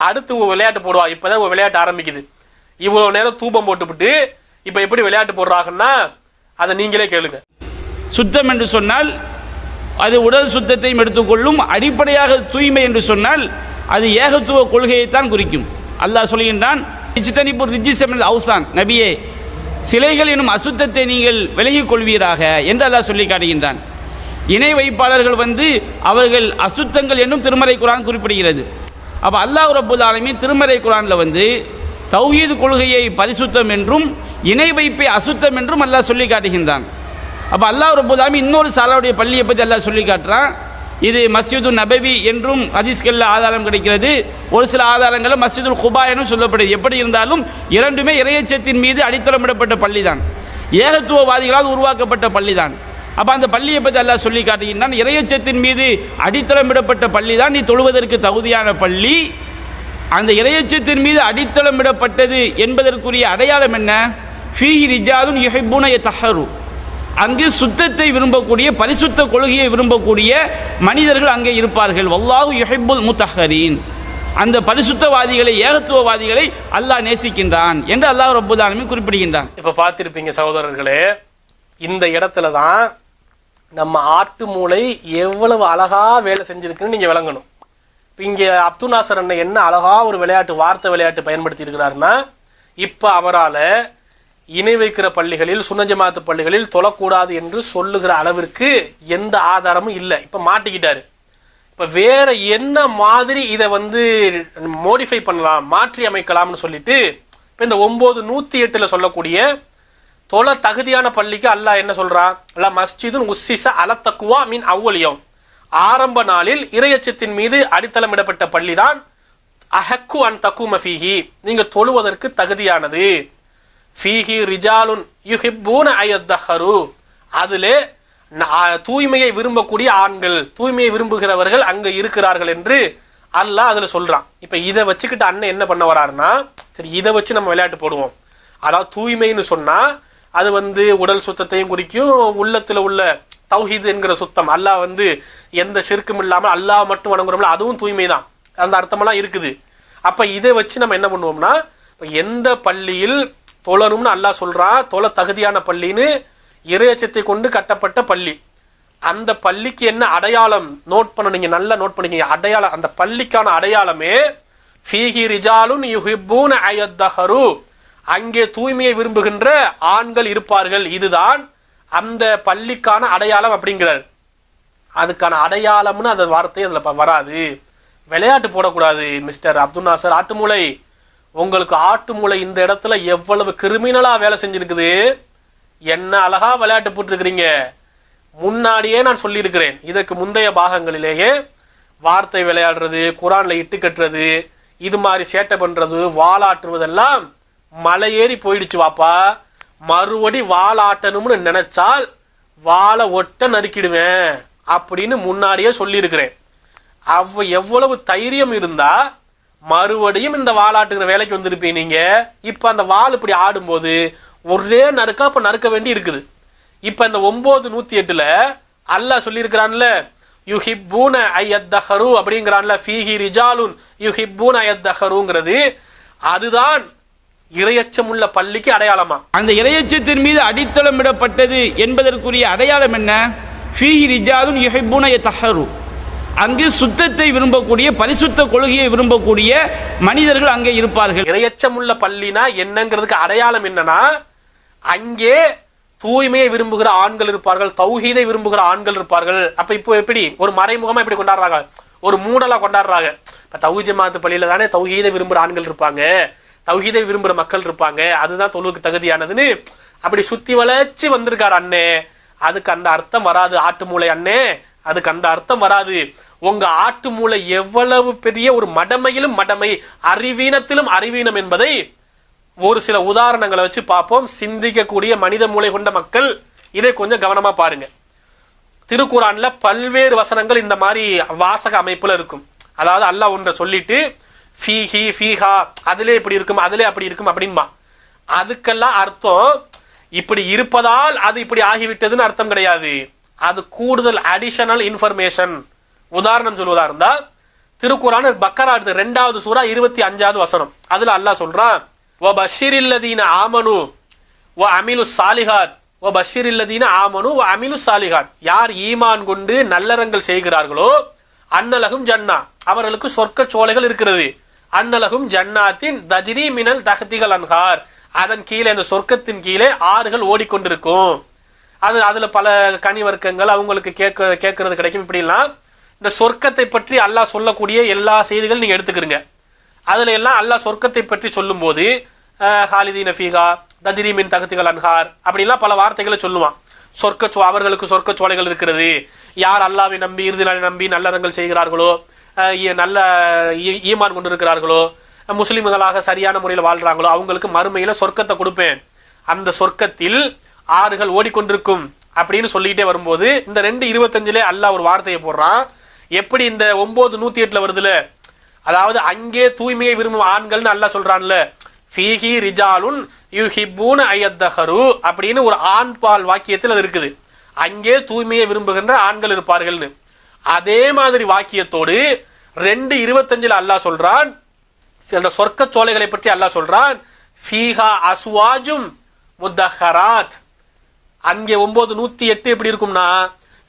அடுத்து ஒரு விளையாட்டு போடுவா. இப்போதான் ஒரு விளையாட்டு ஆரம்பிக்குது. இவ்வளோ நேரம் தூபம் போட்டுவிட்டு இப்போ எப்படி விளையாட்டு போடுறாங்கன்னா அதை நீங்களே கேளுங்க. சுத்தம் என்று சொன்னால் அது உடல் சுத்தத்தையும் எடுத்துக்கொள்ளும். அடிப்படையாக தூய்மை என்று சொன்னால் அது ஏகத்துவ கொள்கையைத்தான் குறிக்கும். அல்லாஹ் சொல்கின்றான், அவுசான் நபியே, சிலைகள் எனும் அசுத்தத்தை நீங்கள் விலகிக் கொள்வீராக என்று அல்லாஹ் சொல்லி காட்டுகின்றான். இணை வைப்பாளர்கள் அவர்கள் அசுத்தங்கள் என்னும் திருமறை குர்ஆன் குறிப்பிடுகிறது. அப்போ அல்லாஹ் ரப்புல் ஆலமீன் திருமறை குர்ஆனில் தௌஹீது கொள்கையை பரிசுத்தம் என்றும் இணை வைப்பை அசுத்தம் என்றும் அல்லாஹ் சொல்லி காட்டுகின்றான். அப்போ அல்லாஹ் ரப்புல் ஆலமீன் இன்னொரு சாலாவுடைய பள்ளியை பற்றி அல்லாஹ் சொல்லி காட்டுறான். இது மஸ்ஜிது நபவி என்றும் ஹதீஸ்களில் ஆதாரம் கிடைக்கிறது. ஒரு சில ஆதாரங்களில் மஸ்ஜிதுல் குபா என்றும் சொல்லப்படுது. எப்படி இருந்தாலும் இரண்டுமே இறையச்சத்தின் மீது அடித்தளமிடப்பட்ட பள்ளி தான், ஏகத்துவவாதிகளால் உருவாக்கப்பட்ட பள்ளி தான். அப்போ அந்த பள்ளியை பற்றி அல்லாஹ் சொல்லி காட்டுகின்றான், இறையச்சத்தின் மீது அடித்தளமிடப்பட்ட பள்ளி தான் நீ தொழுவதற்கு தகுதியான பள்ளி. அந்த இறையச்சத்தின் மீது அடித்தளமிடப்பட்டது என்பதற்குரிய அடையாளம் என்ன? ஃபீஹி ரிஜாலுன் யுஹிப்பூன யதஹரு, அங்கு சுத்தத்தை விரும்பக்கூடிய பரிசுத்த கொள்கையை விரும்பக்கூடிய மனிதர்கள் அங்கே இருப்பார்கள். வல்லாஹு யுஹிப்புல் முத்தஹரீன், அந்த பரிசுத்தவாதிகளை ஏகத்துவவாதிகளை அல்லாஹ் நேசிக்கின்றான் என்று அல்லாஹ் ரப்புல் ஆலமீன் குறிப்பிடுகின்றான். இப்போ பார்த்திருப்பீங்க சகோதரர்களே, இந்த இடத்துல தான் நம்ம ஆட்டு மூளை எவ்வளவு அழகா வேலை செஞ்சிருக்குன்னு நீங்க விளங்கணும். இப்போ இங்கே அப்துல் நாசர் அண்ணன் என்ன அழகா ஒரு வார்த்தை விளையாட்டு பயன்படுத்தி இருக்கிறாருன்னா, இப்போ அவரால் இணை வைக்கிற பள்ளிகளில் சுன்ன ஜமாத்து பள்ளிகளில் தொழக்கூடாது என்று சொல்லுகிற அளவிற்கு எந்த ஆதாரமும் இல்லை. இப்போ மாட்டிக்கிட்டாரு. இப்போ வேற என்ன மாதிரி இதை மோடிஃபை பண்ணலாம், மாற்றி அமைக்கலாம்னு சொல்லிட்டு இப்போ இந்த 9:108 சொல்லக்கூடிய தொலை தகுதியான பள்ளிக்கு அல்லாஹ் என்ன சொல்றான்? அல்லாஹ் மஸ்ஜிதுன் உஸ்ஸிஸ அல தக்வா மின் அவ்வலியம், ஆரம்ப நாளில் இறையச்சத்தின் மீது அடித்தளமிடப்பட்ட பள்ளி தான் அஹக்கு அன் தக்கும ஃபீஹி, நீங்க தொழுவதற்கு தகுதியானது. ஃபீஹி ரிஜாலுன் யுஹிப்பூன அயத்தஹரு, அதிலே தூய்மையை விரும்பக்கூடிய ஆண்கள், தூய்மையை விரும்புகிறவர்கள் அங்க இருக்கிறார்கள் என்று அல்லாஹ் அதுல சொல்றான். இப்ப இதை வச்சுக்கிட்டு அண்ணன் என்ன பண்ண வராருன்னா, சரி இதை வச்சு நம்ம விளையாட்டு போடுவோம். அதாவது தூய்மைன்னு சொன்னா அது உடல் சுத்தத்தையும் குறிக்கும், உள்ளத்துல உள்ள தௌஹீத் என்கிற சுத்தம், அல்லாஹ் எந்த ஷிர்க்கும் இல்லாமல் அல்லாஹ் மட்டும் வணங்குறோம்ல, அதுவும் தூய்மை தான், அந்த அர்த்தமெல்லாம் இருக்குது. அப்ப இதை வச்சு நம்ம என்ன பண்ணுவோம்னா, எந்த பள்ளியில் தொழணும்னு அல்லாஹ் சொல்றான், தொழ தகுதியான பள்ளின்னு இறையச்சத்தை கொண்டு கட்டப்பட்ட பள்ளி, அந்த பள்ளிக்கு என்ன அடையாளம் நோட் பண்ண, நீங்க நல்லா நோட் பண்ணிக்க அடையாளம். அந்த பள்ளிக்கான அடையாளமே ஃபீஹி ரிஜாலுன் யுஹிப்பூன அயத்தஹரு, அங்கே தூய்மையை விரும்புகின்ற ஆண்கள் இருப்பார்கள், இதுதான் அந்த பள்ளிக்கான அடையாளம் அப்படிங்கிறார். அதுக்கான அடையாளம்னு அந்த வார்த்தை அதுல வராது. விளையாட்டு போடக்கூடாது மிஸ்டர் அப்துல் நாசர் ஆட்டுமூளை. உங்களுக்கு ஆட்டுமூளை இந்த இடத்துல எவ்வளவு கிரிமினலா வேலை செஞ்சிருக்குது, என்ன அழகா விளையாட்டு போட்டுருக்கிறீங்க. முன்னாடியே நான் சொல்லியிருக்கிறேன், இதற்கு முந்தைய பாகங்களிலேயே வார்த்தை விளையாடுறது, குரான்ல இட்டு கட்டுறது, இது மாதிரி சேட்டை பண்றது, வாலாட்டுவதெல்லாம் மலையேறி போயிடுச்சு வாப்பா. மறுபடி வாலாட்டணும்னு நினைச்சால் வாழை ஒட்ட நறுக்கிடுவேன் அப்படின்னு முன்னாடியே சொல்லியிருக்கிறேன். எவ்வளவு தைரியம் இருந்தா மறுபடியும் இந்த வாலாட்டுகிற வேலைக்கு வந்திருப்பீங்க நீங்க. இப்ப அந்த வால் இப்படி ஆடும்போது ஒரே நறுக்கா இப்ப நறுக்க வேண்டி இருக்குது. இப்ப இந்த 9:108 அல்லாஹ் சொல்லியிருக்கிறான்ல, யுஹிப்பூன அயத்தஹரு அப்படிங்கிறான்ல, ஃபீஹி ரிஜாலுன் யுஹிப்பூன அயத்தஹருங்கிறது அதுதான் இறையச்சம் உள்ள பள்ளிக்கு அடையாளமா. அந்த இறையச்சத்தின் மீது அடித்தளமிடப்பட்டது என்பதற்குரிய அடையாளம் என்ன? ஃபீஹி ரிஜாலுன் யுஹிப்பூன யதஹரு, அங்கு சுத்தத்தை விரும்பக்கூடிய பரிசுத்த கொள்கையை விரும்பக்கூடிய மனிதர்கள் அங்கே இருப்பார்கள். இறையச்சம் உள்ள பள்ளினா என்னங்கிறதுக்கு அடையாளம் என்னன்னா, அங்கே தூய்மையை விரும்புகிற ஆண்கள் இருப்பார்கள், தௌஹீதை விரும்புகிற ஆண்கள் இருப்பார்கள். அப்ப இப்போ எப்படி ஒரு மறைமுகமா எப்படி கொண்டாடுறாங்க, ஒரு மூடலா கொண்டாடுறாங்க. இப்ப தௌஹீத் ஜமாத் பள்ளியில தானே தௌஹீதை விரும்புகிற ஆண்கள் இருப்பாங்க, தௌஹீதை விரும்புகிற மக்கள் இருப்பாங்க, அதுதான் தொழுவுக்கு தகுதியானதுன்னு அப்படி சுத்தி வளைச்சு வந்திருக்காரு அண்ணே. அதுக்கு அந்த அர்த்தம் வராது ஆட்டு மூளை அண்ணே, அதுக்கு அந்த அர்த்தம் வராது. உங்க ஆட்டு மூளை எவ்வளவு பெரிய ஒரு மடமையிலும் மடமை, அறிவீனத்திலும் அறிவீனம் என்பதை ஒரு சில உதாரணங்களை வச்சு பார்ப்போம். சிந்திக்கக்கூடிய மனித மூளை கொண்ட மக்கள் இதை கொஞ்சம் கவனமா பாருங்க. திருக்குரான்ல பல்வேறு வசனங்கள் இந்த மாதிரி வாசக அமைப்புல இருக்கும். அதாவது அல்லாஹ் ஒன்றை சொல்லிட்டு ஃபீஹி ஃபீஹா அதிலே இப்படி இருக்கும் அதிலே அப்படி இருக்கும் அப்படின்பா. அதுக்கெல்லாம் அர்த்தம் இப்படி இருப்பதால் அது இப்படி ஆகிவிட்டதுன்னு அர்த்தம் கிடையாது. அது கூடுதல் அடிஷனல் இன்ஃபர்மேஷன். உதாரணம் சொல்வதா இருந்தா, திருக்குர்ஆன் பக்கரா 2வது சூரா 25வது வசனம். அதுல அல்லாஹ் சொல்றான், வ பஷிரில்லதீன ஆமனு வ அமிலு சாலிஹாத் வ பஷிரில்லதீன ஆமனு வ அமிலு சாலிஹாத். யார் ஈமான் கொண்டு நல்லறங்கள் செய்கிறார்களோ அன்னலகும் ஜன்னா, அவர்களுக்கு சொர்க்க சோலைகள் இருக்கிறது. அன்னலகும் ஜன்னாத்தின் தஜ்ரி மினல் தஹ்திகள் அன்ஹார், அதன் கீழே, அந்த சொர்க்கத்தின் கீழே ஆறுகள் ஓடிக்கொண்டிருக்கும். அதுல பல கனி வர்க்கங்கள் அவங்களுக்கு கேட்கறது கிடைக்கும். இப்படிலாம் இந்த சொர்க்கத்தை பற்றி அல்லாஹ் சொல்லக்கூடிய எல்லா செய்திகள் நீங்க எடுத்துக்கிறீங்க. அதுல எல்லாம் அல்லாஹ் சொர்க்கத்தை பற்றி சொல்லும் போது ஹாலிதீன ஃபீஹா தஜ்ரி மின் தஹ்திகள் அன்ஹார் அப்படிலாம் பல வார்த்தைகளை சொல்லுவான். அவர்களுக்கு சொர்க்க சோலைகள் இருக்கிறது. யார் அல்லாஹ்வை நம்பி இறுதி நாளை நம்பி நல்லறங்கள் செய்கிறார்களோ, நல்ல ஈமான் கொண்டு இருக்கிறார்களோ, முஸ்லிம்களாக சரியான முறையில் வாழ்றாங்களோ அவங்களுக்கு மறுமையில சொர்க்கத்தை கொடுப்பேன், அந்த சொர்க்கத்தில் ஆறுகள் ஓடிக்கொண்டிருக்கும் அப்படின்னு சொல்லிக்கிட்டே வரும்போது இந்த 2:25 அல்லாஹ் ஒரு வார்த்தையை போடுறான். எப்படி இந்த 9:108 வருதுல, அதாவது அங்கே தூய்மையை விரும்பும் ஆண்கள்னு அல்லாஹ் சொல்றான்ல, ஃபீஹி ரிஜாலுன் யுஹிப்பூன அய்யத்தஹரு அப்படின்னு ஒரு ஆண் பால் வாக்கியத்தில் அது இருக்குது. அங்கே தூய்மையை விரும்புகின்ற ஆண்கள் இருப்பார்கள்னு. அதே மாதிரி வாக்கியத்தோடு 2:25 அல்லாஹ் சொல்றான், அந்த சொர்க்க சோலைகளை பற்றி அல்லாஹ் சொல்றான், ஃபீஹா அஸ்வாஜும் முத்தஹராத். அங்கே 9:108 எப்படி இருக்கும்னா,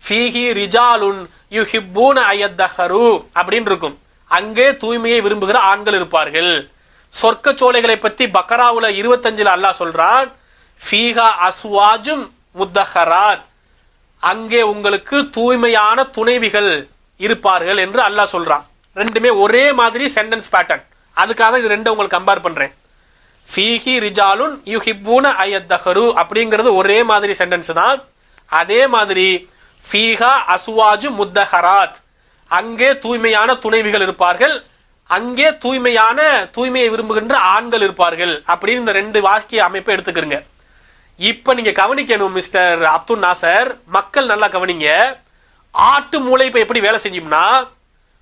ஃபீஹி ரிஜாலுன் யுஹிப்பூன அய்யத்தஹரு அப்படின்னு இருக்கும். அங்கே தூய்மையை விரும்புகிற ஆண்கள் இருப்பார்கள். சொர்க்க சோலைகளை பற்றி பக்கராவுல 25 அல்லாஹ் சொல்றான், ஃபீஹா அஸ்வாஜும் முத்தஹராத், அங்கே உங்களுக்கு தூய்மையான துணைவிகள் இருப்பார்கள் என்று அல்லாஹ் சொல்றான். ரெண்டுமே ஒரே மாதிரி சென்டென்ஸ் பேட்டர்ன். அதுக்காக இது ரெண்டும் உங்களுக்கு கம்பேர் பண்றேன். ஃபீஹி ரிஜாலுன் யுஹிப்பூன அய்யத்தஹரு அப்படிங்கிறது ஒரே மாதிரி சென்டென்ஸ் தான். அதே மாதிரி ஃபீஹா அஸ்வாஜு முத்தஹராத், அங்கே தூய்மையான துணைவிகள் இருப்பார்கள், அங்கே தூய்மையை விரும்புகின்ற ஆண்கள் இருப்பார்கள் அப்படின்னு இந்த 2 வாக்கிய அமைப்பை எடுத்துக்கிறீங்க. இப்ப நீங்க கவனிக்கணும் மிஸ்டர் அப்துல் நாசர், மக்கள் நல்லா கவனிங்க. ஆட்டு மூளை இப்ப எப்படி வேலை செஞ்சோம்னா,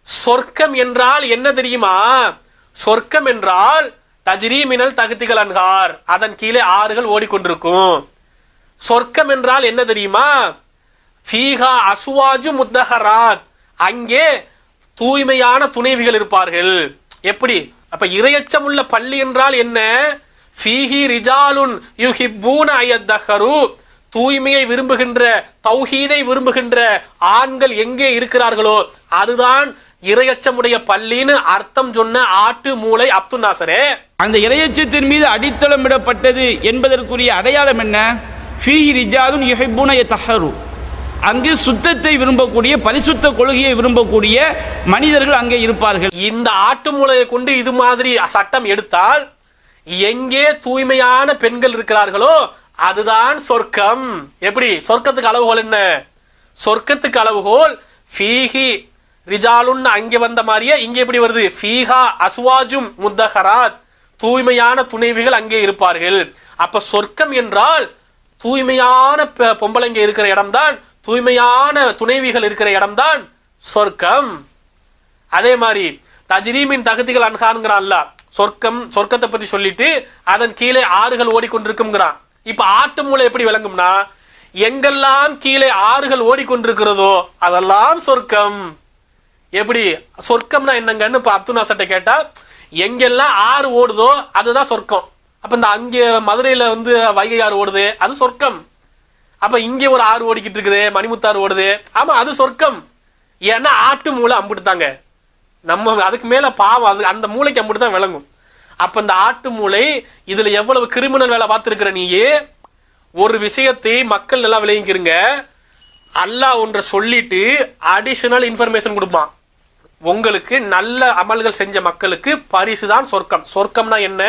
சொர்க்கம் என்றால் என்ன தெரியுமா? சொர்க்கம் என்றால் தஜ்ரி மினல் தஹ்திகள் அன்ஹார், அதன் கீழே ஆறுகள் ஓடிக்கொண்டிருக்கும். சொர்க்கம் என்றால் என்ன தெரியுமா? ஃபீஹா அஸ்வாஜு முத்தஹராத், அங்கே தூய்மையான துணைவிகள் இருப்பார்கள். எப்படி? அப்ப இரையச்சம் உள்ள பள்ளி என்றால் என்ன? ஃபீஹி ரிஜாலுன் யுஹிப்பூன அய்யத்தஹரு, தூய்மையை விரும்புகின்ற, தௌஹீதை விரும்புகின்ற ஆண்கள் எங்கே இருக்கிறார்களோ அதுதான் இரையச்சமுடைய பள்ளின்னு அர்த்தம் சொன்ன ஆட்டு மூளை அப்துல் நாசரே. அந்த இரையச்சத்தின் மீது அடித்தளமிடப்பட்டது என்பதற்குரிய அடையாளம் என்ன? ஃபீஹி ரிஜாலுன் யுஹிப்பூன அய்யத்தஹரு, அங்கு சுத்தத்தை விரும்பக்கூடிய, பரிசுத்த கொள்கையை விரும்பக்கூடிய மனிதர்கள் அங்கே இருப்பார்கள். இந்த ஆட்டு மூளையை கொண்டு இது மாதிரி சட்டம் எடுத்தால் எங்கே தூய்மையான பெண்கள் இருக்கிறார்களோ அதுதான் சொர்க்கம். எப்படி? சொர்க்கத்துக்கு அளவுகோல் என்ன? சொர்க்கத்துக்கு அளவுகோல் ஃபீஹி ரிஜாலுன் அங்கே வந்த மாதிரியே இங்க எப்படி வருது? ஃபீஹா அஸ்வாஜும் முத்தஹராத், தூய்மையான துணைவிகள் அங்கே இருப்பார்கள். அப்ப சொர்க்கம் என்றால் தூய்மையான பொம்பளைங்க இருக்கிற இடம்தான், தூய்மையான துணைவிகள் இருக்கிற இடம்தான் சொர்க்கம். அதே மாதிரி தஜ்ரி மின் தஹ்திகள் அன்ஹார்ங்கிறான் அல்லாஹ். சொர்க்கத்தை பத்தி சொல்லிட்டு அதன் கீழே ஆறுகள் ஓடிக்கொண்டிருக்கும்ங்கிறான். இப்ப ஆட்டு மூளை எப்படி விளங்கும்னா, எங்கெல்லாம் கீழே ஆறுகள் ஓடிக்கொண்டிருக்கிறதோ அதெல்லாம் சொர்க்கம். எப்படி? சொர்க்கம்னா என்னங்கன்னு இப்ப அப்துல் நாசர்ட்ட கேட்டா, எங்கெல்லாம் ஆறு ஓடுதோ அதுதான் சொர்க்கம். அப்ப இந்த அங்கே மதுரையில வைகை ஆறு ஓடுது, அது சொர்க்கம். அப்ப இங்கே ஒரு ஆறு ஓடிக்கிட்டு இருக்குது, மணிமுத்தாறு ஓடுது, ஆமா அது சொர்க்கம். ஏன்னா ஆட்டு மூளை அம்பிட்டுத்தாங்க. நம்ம அதுக்கு மேல பாவம், அது அந்த மூளைக்கு அம்பிட்டு தான் விளங்கும். அப்ப இந்த ஆட்டு மூளை இதுல எவ்வளவு கிரிமினல் வேலை பார்த்துருக்கிற நீயே. ஒரு விஷயத்தை மக்கள் நல்லா விளங்கிக்கிறங்க, அல்லாஹ் ஒன்றை சொல்லிட்டு அடிஷனல் இன்ஃபர்மேஷன் கொடுப்பான். உங்களுக்கு நல்ல அமல்கள் செஞ்ச மக்களுக்கு பரிசு தான் சொர்க்கம். சொர்க்கம்னா என்ன?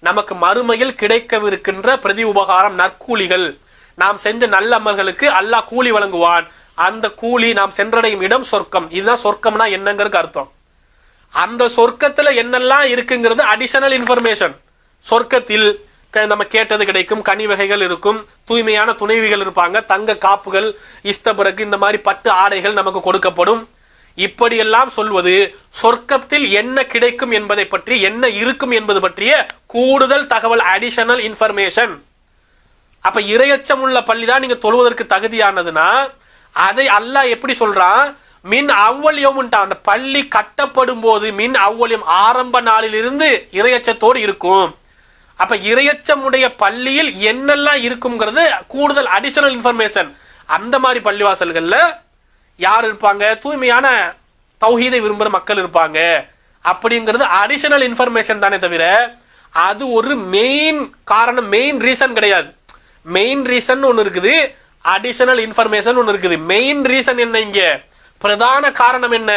நமக்கு மறுமையில் கிடைக்கவிருக்கின்ற பிரதி உபகாரம், நற்கூலிகள். நாம் செஞ்ச நல்ல அமல்களுக்கு அல்லாஹ் கூலி வழங்குவான். அந்த கூலி நாம் சென்றடையும் இடம் சொர்க்கம். இதுதான் சொர்க்கம்னா என்னங்கிறது அர்த்தம். அந்த சொர்க்கத்துல என்னெல்லாம் இருக்குங்கிறது அடிஷனல் இன்ஃபர்மேஷன். சொர்க்கத்தில் நம்ம கேட்டது கிடைக்கும், கனி வகைகள் இருக்கும், தூய்மையான துணைவிகள் இருப்பாங்க, தங்க காப்புகள், இஸ்தபரக்கு, இந்த மாதிரி பட்டு ஆடைகள் நமக்கு கொடுக்கப்படும். இப்படியெல்லாம் சொல்வது சொர்க்கத்தில் என்ன கிடைக்கும் என்பதை பற்றி, என்ன இருக்கும் என்பது பற்றிய கூடுதல் தகவல், அடிஷனல் இன்ஃபர்மேஷன். அப்ப இரையச்சம் உள்ள பள்ளி தான் நீங்க தொழுவதற்கு தகுதியானதுன்னா அதை அல்லாஹ் எப்படி சொல்றான்? மின் அவ்வளியம்ட்டா, அந்த பள்ளி கட்டப்படும் போது மின் அவ்வளியம் ஆரம்ப நாளிலிருந்து இரையச்சத்தோடு இருக்கும். அப்ப இரையச்சமுடைய பள்ளியில் என்னெல்லாம் இருக்குங்கிறது கூடுதல் அடிஷனல் இன்ஃபர்மேஷன். அந்த மாதிரி பள்ளிவாசல்கள்ல யார் இருப்பாங்க? தூய்மையான தௌஹீதை விரும்புகிற மக்கள் இருப்பாங்க அப்படிங்கிறது அடிஷனல் இன்ஃபர்மேஷன் தானே தவிர அது ஒரு மெயின் காரணம், மெயின் ரீசன் கிடையாது. மெயின் ரீசன் ஒன்று இருக்குது, அடிஷனல் இன்ஃபர்மேஷன் ஒன்று இருக்குது. மெயின் ரீசன் என்ன? இங்க பிரதான காரணம் என்ன?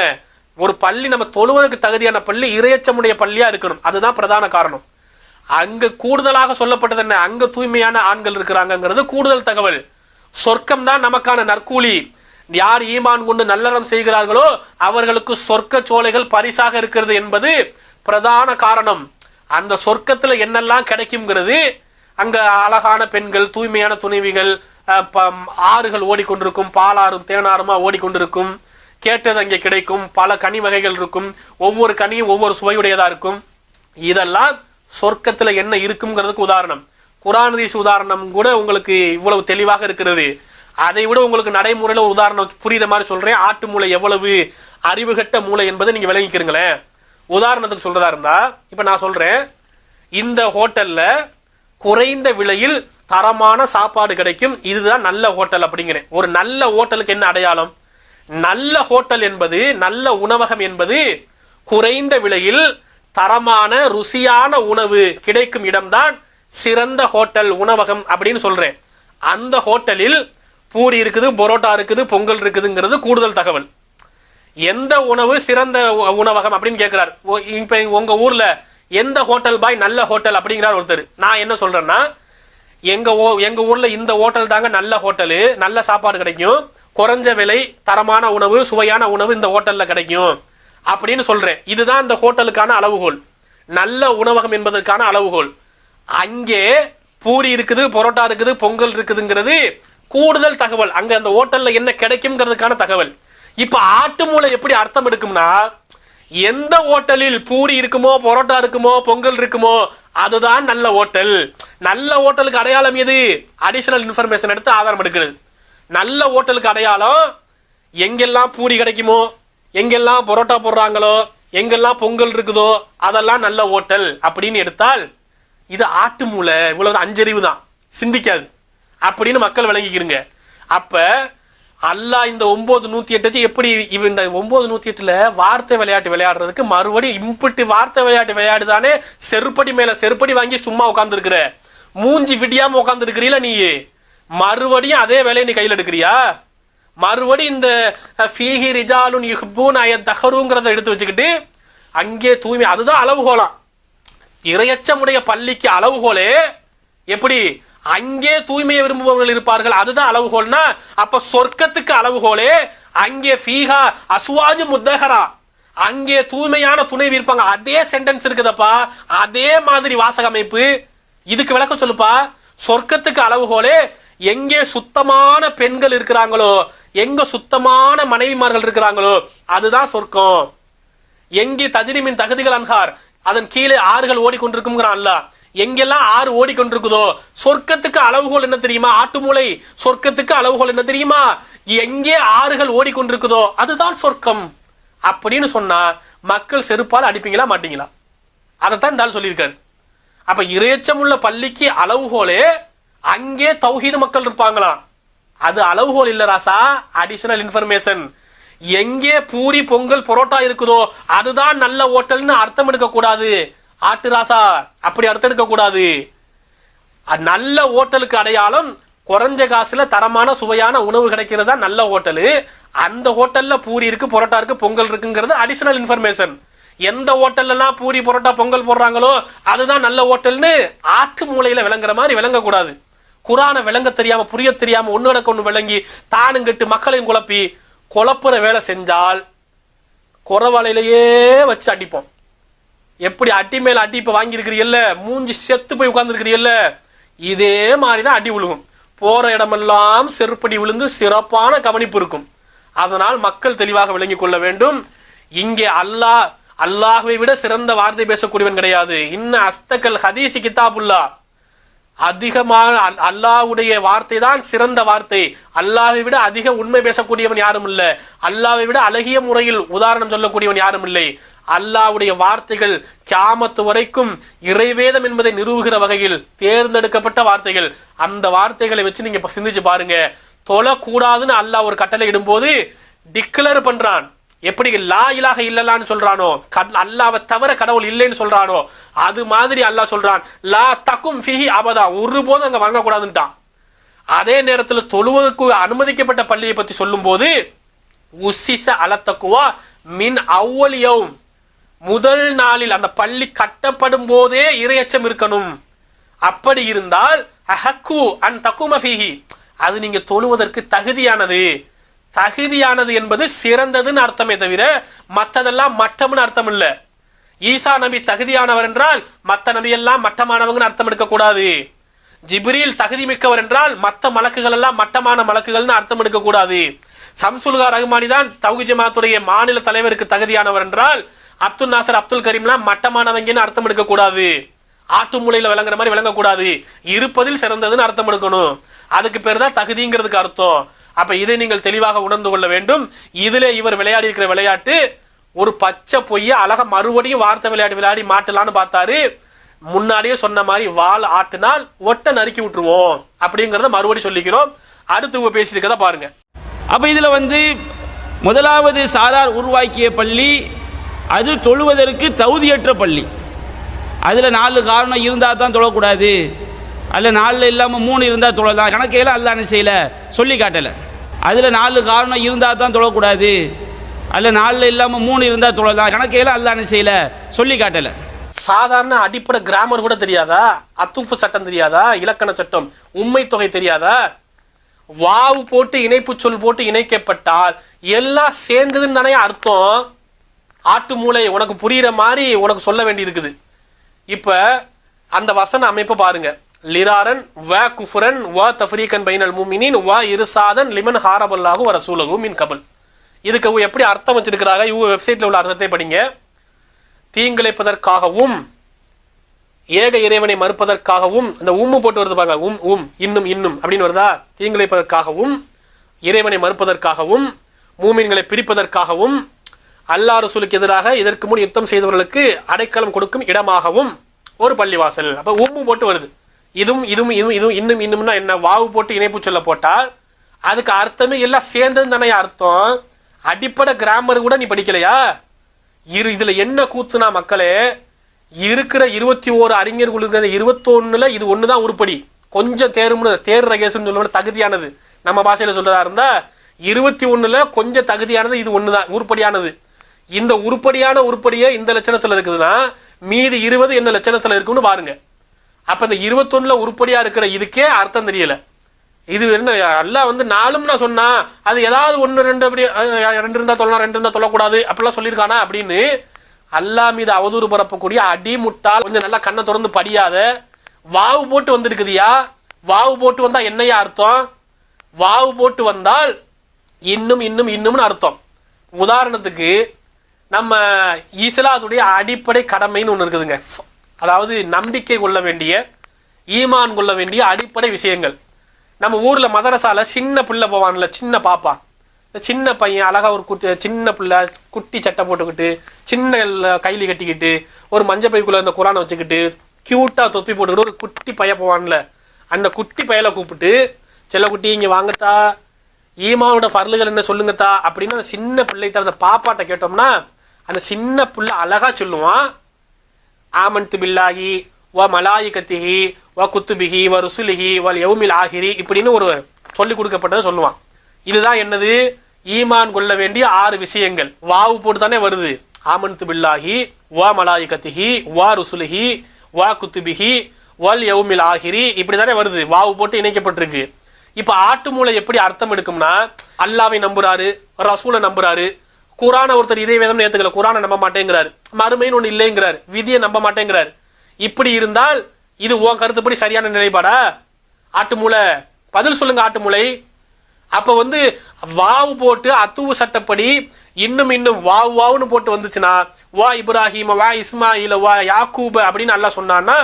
ஒரு பள்ளி நம்ம தொழுவதற்கு தகுதியான பள்ளி இரையச்சமுடைய பள்ளியா இருக்கணும், அதுதான் பிரதான காரணம். அங்க கூடுதலாக சொல்லப்பட்டது என்ன? அங்க தூய்மையான ஆண்கள் இருக்கிறாங்கிறது கூடுதல் தகவல். சொர்க்கம் தான் நமக்கான நற்கூலி. யார் ஈமான் கொண்டு நல்லறம் செய்கிறார்களோ அவர்களுக்கு சொர்க்க சோலைகள் பரிசாக இருக்கிறது என்பது பிரதான காரணம். அந்த சொர்க்கத்துல என்னெல்லாம் கிடைக்கும்ங்கிறது, அங்க அழகான பெண்கள், தூய்மையான துணைவிகள், ஆறுகள் ஓடிக்கொண்டிருக்கும், பாலாறும் தேனாறுமா ஓடிக்கொண்டிருக்கும், கேட்டது அங்கே கிடைக்கும், பல கனி வகைகள் இருக்கும், ஒவ்வொரு கனியும் ஒவ்வொரு சுவையுடையதா இருக்கும். இதெல்லாம் சொர்க்கத்துல என்ன இருக்குங்கிறதுக்கு உதாரணம். குர்ஆன் ஹதீஸ் உதாரணம் கூட உங்களுக்கு இவ்வளவு தெளிவாக இருக்கிறது. அதை விட உங்களுக்கு நடைமுறையில ஒரு உதாரணம் புரியுற மாதிரி சொல்றேன். ஆட்டு மூளை எவ்வளவு அறிவுகட்ட மூளை என்பதை நீங்க விளங்கிக்கிறீங்களேன். உதாரணத்துக்கு சொல்றதா இருந்தா, இப்ப நான் சொல்றேன், இந்த ஹோட்டல்ல குறைந்த விலையில் தரமான சாப்பாடு கிடைக்கும், இதுதான் நல்ல ஹோட்டல் அப்படிங்கிறேன். ஒரு நல்ல ஹோட்டலுக்கு என்ன அடையாளம்? நல்ல ஹோட்டல் என்பது, நல்ல உணவகம் என்பது குறைந்த விலையில் தரமான ருசியான உணவு கிடைக்கும் இடம்தான் சிறந்த ஹோட்டல், உணவகம் அப்படின்னு சொல்றேன். அந்த ஹோட்டலில் பூரி இருக்குது, பரோட்டா இருக்குது, பொங்கல் இருக்குதுங்கிறது கூடுதல் தகவல். எந்த உணவு சிறந்த உணவகம் அப்படின்னு கேட்கிறார். இப்ப உங்க ஊர்ல எந்த ஹோட்டல் பாய் நல்ல ஹோட்டல் அப்படிங்கிறார் ஒருத்தர். நான் என்ன சொல்றேன்னா, எங்க ஊர்ல இந்த ஹோட்டல் தாங்க நல்ல ஹோட்டலு, நல்ல சாப்பாடு கிடைக்கும், குறைஞ்ச விலை, தரமான உணவு, சுவையான உணவு இந்த ஹோட்டல்ல கிடைக்கும் அப்படின்னு சொல்றேன். இதுதான் இந்த ஹோட்டலுக்கான அளவுகோல், நல்ல உணவகம் என்பதற்கான அளவுகோல். அங்கே பூரி இருக்குது, பரோட்டா இருக்குது, பொங்கல் இருக்குதுங்கிறது கூடுதல் தகவல். அங்க அந்த ஹோட்டல்ல என்ன கிடைக்கும்ங்கிறதுக்கான தகவல். இப்ப ஆட்டு மூளை எப்படி அர்த்தம் எடுக்கும்னா, எந்த ஹோட்டலில் பூரி இருக்குமோ, பரோட்டா இருக்குமோ, பொங்கல் இருக்குமோ அதுதான் நல்ல ஹோட்டல். நல்ல ஹோட்டலுக்கு அடையாளம் எது? அடிஷனல் இன்ஃபர்மேஷன் எடுத்து ஆதாரம் எடுக்கிறது. நல்ல ஹோட்டலுக்கு அடையாளம் எங்கெல்லாம் பூரி கிடைக்குமோ, எங்கெல்லாம் பரோட்டா போடுறாங்களோ, எங்கெல்லாம் பொங்கல் இருக்குதோ அதெல்லாம் நல்ல ஹோட்டல் அப்படின்னு எடுத்தால் இது ஆட்டு மூளை, இவ்வளவு அஞ்சறிவு தான், சிந்திக்காது அப்படின்னு மக்கள் விளங்கிக்கிறீங்க. அப்ப அல்லாஹ் இந்த 9/108 எப்படி இந்த 9/108 வார்த்தை விளையாட்டு விளையாடுறதுக்கு மறுபடியும் இம்பிட்டு வார்த்தை விளையாட்டு விளையாடுதானே, செருப்படி மேல செருப்படி வாங்கி சும்மா உட்கார்ந்து இருக்கிற, மூஞ்சி விடியாம உட்கார்ந்து இருக்கிறீல நீ, மறுபடியும் அதே வேலையை நீ கையில் எடுக்கிறியா? மறுபடியும் இந்த ஃபீஹி ரிஜாலுன் யுஹிப்பூன அய்யத்தஹருங்கிறத எடுத்து வச்சுக்கிட்டு அங்கே தூய்மை, அதுதான் அளவுகோலாம். இரையச்சமுடைய பள்ளிக்கு அளவுகோலே எப்படி? அங்கே தூய்மையை விரும்புபவர்கள் இருப்பார்கள், அதுதான் அளவுகோல்னா அப்ப சொர்க்கத்துக்கு அளவுகோலே அங்கே ஃபீஹா அஸ்வாஜு முத்தஹரா, அங்கே தூய்மையான துணைவி இருப்பாங்க. அதே சென்டென்ஸ் இருக்குதப்பா, அதே மாதிரி வாசக அமைப்பு. இதுக்கு விளக்கம் சொல்லுப்பா. சொர்க்கத்துக்கு அளவுகோலே எங்கே சுத்தமான பெண்கள் இருக்கிறாங்களோ, எங்க சுத்தமான மனைவிமார்கள் இருக்கிறாங்களோ அதுதான் சொர்க்கம். எங்கே தஜ்ரிமின் தகுதிகள் அன்ஹார், அதன் கீழே ஆறுகள் ஓடிக்கொண்டிருக்கும்ங்கிறான் அல்லாஹ். எங்கெல்லாம் ஆறு ஓடிக்கொண்டிருக்குதோ சொர்க்கத்துக்கு அளவுகோல் என்ன தெரியுமா? ஆட்டு மூளை. சொர்க்கத்துக்கு அளவுகோல் என்ன தெரியுமா? எங்கே ஆறுகள் ஓடிக்கொண்டிருக்குதோ அதுதான் சொர்க்கம் அப்படின்னு சொன்னா மக்கள் செருப்பால் அடிப்பீங்களா மாட்டீங்களா? அதைத்தான் இந்த ஆள் சொல்லியிருக்காரு. அப்ப இறையச்சமுள்ள பள்ளிக்கு அளவுகோலே அங்கே தௌஹீது மக்கள் இருப்பாங்களாம். அது அளவுகோல் இல்ல ராசா, அடிஷனல் இன்ஃபர்மேஷன். எங்கே பூரி பொங்கல் பரோட்டா இருக்குதோ அதுதான் நல்ல ஹோட்டல்னு அர்த்தம் எடுக்க கூடாது ஆட்டு ராசா, அப்படி அர்த்தம் எடுக்க கூடாது. நல்ல ஹோட்டலுக்கு அடையாளம் குறைஞ்ச காசுல தரமான சுவையான உணவு கிடைக்கிறது தான் நல்ல ஹோட்டலு. அந்த ஹோட்டல்ல பூரி இருக்கு, பரோட்டா இருக்கு, பொங்கல் இருக்குங்கிறது அடிஷனல் இன்ஃபர்மேஷன். எந்த ஹோட்டல்லாம் பூரி பரோட்டா பொங்கல் போடுறாங்களோ அதுதான் நல்ல ஹோட்டல்னு ஆட்டு மூளையில விளங்குற மாதிரி விளங்கக்கூடாது. குரானை விளங்க தெரியாம, புரிய தெரியாம, ஒன்னோட ஒன்று விளங்கி தானுங்கிட்டு மக்களையும் குழப்புற வேலை செஞ்சால் குறவாலையிலேயே வச்சு அடிப்போம். எப்படி அடி மேல அடி இப்ப வாங்கியிருக்கிறீல்ல, மூஞ்சி செத்து போய் உட்கார்ந்துருக்கிறீல்ல, இதே மாதிரிதான் அடி விழுகும். போற இடமெல்லாம் செருப்படி விழுந்து சிறப்பான கவனிப்பு இருக்கும். அதனால் மக்கள் தெளிவாக விளங்கிக் கொள்ள வேண்டும். இங்கே அல்லாஹ்வை விட சிறந்த வார்த்தை பேசக்கூடியவன் கிடையாது. இன்ன அஸ்தகல் ஹதீசி கிதாபுல்லா, அதிகமான அல்லாஹ்வுடைய வார்த்தை தான் சிறந்த வார்த்தை. அல்லாஹ்வை விட அதிக உண்மை பேசக்கூடியவன் யாரும் இல்லை. அல்லாஹ்வை விட அழகிய முறையில் உதாரணம் சொல்லக்கூடியவன் யாரும் இல்லை. அல்லாஹ்வுடைய வார்த்தைகள் கியாமத்து வரைக்கும் இறைவேதம் என்பதை நிறுவுகிற வகையில் தேர்ந்தெடுக்கப்பட்ட வார்த்தைகள். அந்த வார்த்தைகளை வச்சு நீங்க சிந்திச்சு பாருங்க. தொழக்கூடாதுன்னு அல்லாஹ் ஒரு கட்டளை இடும்போது டிக்ளேர் பண்றான். எப்படி லா இலாஹ இல்லல்லான்னு சொல்றானோ, அல்லாஹ்வை தவிர கடவுள் இல்லைன்னு சொல்றானோ, அது மாதிரி அல்லாஹ் சொல்றான் லா தகும் ஃபிஹி அபதா, ஒருபோதும் அங்க வாங்கக்கூடாதுன்ட்டான். அதே நேரத்தில் தொழுவதற்கு அனுமதிக்கப்பட்ட பள்ளியை பற்றி சொல்லும் போது உஸ்ஸிஸ அல தக்வா மின் அவ்வல் யௌம், முதல் நாளில் அந்த பள்ளி கட்டப்படும் போதே இறையச்சம் இருக்கணும். அப்படி இருந்தால் அஹக்கு அன் தகும ஃபீஹி, அது நீங்க தொழுவதற்கு தகுதியானது. தகுதியானது என்பது சிறந்ததுன்னு அர்த்தமே தவிர மற்றதெல்லாம் மட்டம்னு அர்த்தம் இல்லை. ஈசா நபி தகுதியானவர் என்றால் மற்ற நபி எல்லாம் மட்டமானவங்கன்னு அர்த்தம் எடுக்கக்கூடாது. ஜிப்ரீல் தகுதி மிக்கவர் என்றால் மற்ற மலக்குகள் எல்லாம் மட்டமான மலக்குகள்னு அர்த்தம் எடுக்கக்கூடாது. சம்சுல்கா ரஹ்மானி தான் தௌஹீத் ஜமாத்துடைய மாநில தலைவருக்கு தகுதியானவர் என்றால் அப்துல் நாசர் அப்துல் கரீம்லாம் மட்டமானவங்கன்னு அர்த்தம் எடுக்கக்கூடாது. ஆட்டு மூலையில் விளங்குற மாதிரி விளங்கக்கூடாது. இருப்பதில் சிறந்ததுன்னு அர்த்தம் எடுக்கணும். அதுக்கு பேர் தான் தகுதிங்கிறதுக்கு அர்த்தம். அப்ப இதை நீங்கள் தெளிவாக உணர்ந்து கொள்ள வேண்டும். இதுல இவர் விளையாடி இருக்கிற விளையாட்டு ஒரு பச்சை பொய்ய அழகா மறுபடியும் வார்த்தை விளையாட்டு விளையாடி மாட்டலான்னு பார்த்தாரு. முன்னாடியே சொன்ன மாதிரி வால் ஆட்டினால் ஒட்ட நறுக்கி விட்டுருவோம் அப்படிங்கறத மறுபடியும் சொல்லிக்கிறோம். அடுத்து பேசியிருக்கதா பாருங்க. அப்ப இதுல முதலாவது சாரார் உருவாக்கிய பள்ளி அது தொழுவதற்கு தகுதியற்ற பள்ளி. அதுல 4 காரணம் இருந்தால் தான் தொழக்கூடாது, அல்ல 4 இல்லாமல் 3 இருந்தால் தொழலாம். கணக்கையெல்லாம் அல்லாஹ் என்ன செய்யலை, சொல்லி காட்டலை. அதில் 4 காரணம் இருந்தால் தான் தொழக்கூடாது, அல்ல 4 இல்லாமல் 3 இருந்தால் தொழலாம். கணக்கையெல்லாம் அல்லாஹ் என்ன செய்யலை, சொல்லி காட்டலை. சாதாரண அடிப்படை கிராமர் கூட தெரியாதா? அத்துஃபு சட்டம் தெரியாதா? இலக்கண சட்டம், உண்மை தொகை தெரியாதா? வாவு போட்டு இணைப்பு சொல் போட்டு இணைக்கப்பட்டால் எல்லாம் சேர்ந்ததுன்னு தானே அர்த்தம். ஆட்டு மூளை உனக்கு புரிகிற மாதிரி உனக்கு சொல்ல வேண்டி இருக்குது. இப்ப அந்த வசன அமைப்பை பாருங்க. லிராரன் வ குஃபரன் வ தஃப்ரீகன் பைனல் முஃமினீன் வ இர்சாதன் லிமன் ஹாரபல்லாஹு வ ரசூலுஹு மின் கபல். இதுக்கு எப்படி அர்த்தம் வச்சிருக்கிறாங்க? இவங்க வெப்சைட்ல உள்ள அர்த்தத்தை படிங்க. தீங்கிழைப்பதற்காகவும் ஏக இறைவனை மறுப்பதற்காகவும், அந்த உம்மு போட்டு வருது பாருங்க, இன்னும் இன்னும் அப்படின்னு வருதா? தீங்கிழைப்பதற்காகவும், இறைவனை மறுப்பதற்காகவும், மூமின்களை பிரிப்பதற்காகவும், அல்லாஹ் ரசூலுக்கு எதிராக இதற்கு முன் யுத்தம் செய்தவர்களுக்கு அடைக்கலம் கொடுக்கும் இடமாகவும் ஒரு பள்ளிவாசல். அப்ப உம்மு போட்டு வருது. இன்னும் இன்னும்னா என்ன? வாவு போட்டு இணைப்பு சொல்ல போட்டால் அதுக்கு அர்த்தமே எல்லாம் சேர்ந்தது தானே அர்த்தம். அடிப்படை கிராமர் கூட நீ படிக்கலையா? இதுல என்ன கூத்துனா மக்களே, இருக்கிற 21 அறிஞர்கள் இருக்கிற 21ல இது ஒண்ணுதான் உருப்படி. கொஞ்சம் தேர் ரகேசன் சொல்ல தகுதியானது, நம்ம பாஷையில சொல்றதா இருந்தா 21ல கொஞ்சம் தகுதியானது இது ஒண்ணுதான் உருப்படியானது. இந்த உருப்படியே இந்த லட்சணத்துல இருக்குதுன்னா மீதி 20 என்ன லட்சணத்துல இருக்குன்னு பாருங்க. அப்ப இந்த 21ல உருப்படியா இருக்கிற இதுக்கே அர்த்தம் தெரியல. இது என்ன அல்லாஹ் 4ம்னா சொன்னா அது ஏதாவது 1 2 அப்படி 2 இருந்தா தொழலாம், 2 இருந்தா தொழக்கூடாது அப்படிலாம் சொல்லியிருக்கானா அப்படின்னு அல்லாஹ் மீது அவதூறு பரப்பக்கூடிய அடிமுட்டால் கொஞ்சம் நல்லா கண்ணை திறந்து படியாத. வாவு போட்டு வந்திருக்குதியா? வாவு போட்டு வந்தா என்னையா அர்த்தம்? வாவு போட்டு வந்தால் இன்னும்னு அர்த்தம். உதாரணத்துக்கு நம்ம இஸ்லாத்துடைய அடிப்படை கடமைன்னு ஒன்று இருக்குதுங்க. அதாவது நம்பிக்கை கொள்ள வேண்டிய, ஈமான் கொள்ள வேண்டிய அடிப்படை விஷயங்கள். நம்ம ஊர்ல மதரசால சின்ன பிள்ளை போவான்ல, சின்ன பாப்பா, சின்ன பையன் அழகா ஒரு சின்ன பிள்ளை குட்டி சட்டை போட்டுக்கிட்டு, சின்ன கைலி கட்டிக்கிட்டு, ஒரு மஞ்சள் பைக்குள்ள இந்த குரானை வச்சுக்கிட்டு, கியூட்டா தொப்பி போட்டுக்கிட்டு ஒரு குட்டி பையன் போவான்ல, அந்த குட்டி பையலை கூப்பிட்டு செல்ல குட்டி இங்க வாங்கத்தா, ஈமானோட ஃபர்லுகள் என்ன சொல்லுங்கத்தா அப்படின்னு அந்த சின்ன பிள்ளைகிட்ட அந்த பாப்பாட்ட கேட்டோம்னா அந்த சின்ன பிள்ளை அழகா சொல்லுவான், ஆமன்து பில்லாஹி வ மலாயிகத்திஹி வ குத்துபிஹி வ ருசுலிஹி வல் யௌமில் ஆஹிரி இப்படின்னு ஒரு சொல்லி கொடுக்கப்பட்டதை சொல்லுவான். இதுதான் என்னது? ஈமான் கொள்ள வேண்டிய 6 விஷயங்கள். வாவு போட்டு தானே வருது. ஆமன்து பில்லாஹி வ மலாயிகத்திஹி வ ருசுலிஹி வ குத்துபிஹி வல் யௌமில் ஆஹிரி இப்படி தானே வருது. வாவு போட்டு இணைக்கப்பட்டிருக்கு. இப்ப ஆட்டு மூளை எப்படி அர்த்தம் எடுக்கும்னா, அல்லாவை நம்புறாரு, ரசூலை நம்புறாரு, குரானை ஒருத்தர் இறைவேதம் ஏத்துக்கல, குரானை நம்ப மாட்டேங்கிறாரு, மறுமைன்னு ஒண்ணு இல்லைங்கிறாரு, விதியை நம்ப மாட்டேங்கிறாரு. இப்படி இருந்தால் இது உன் கருத்துப்படி சரியான நிலைப்பாடா? ஆட்டு மூளை பதில் சொல்லுங்க. ஆட்டு மூளை அப்ப வந்து வாவு போட்டு அத்துவு சட்டப்படி இன்னும் இன்னும் வாவு வாவுன்னு போட்டு வந்துச்சுன்னா வா இப்ராஹிம் வா இஸ்மாயில் வா யாக்கூப் அப்படின்னு அல்லாஹ் சொன்னான்னா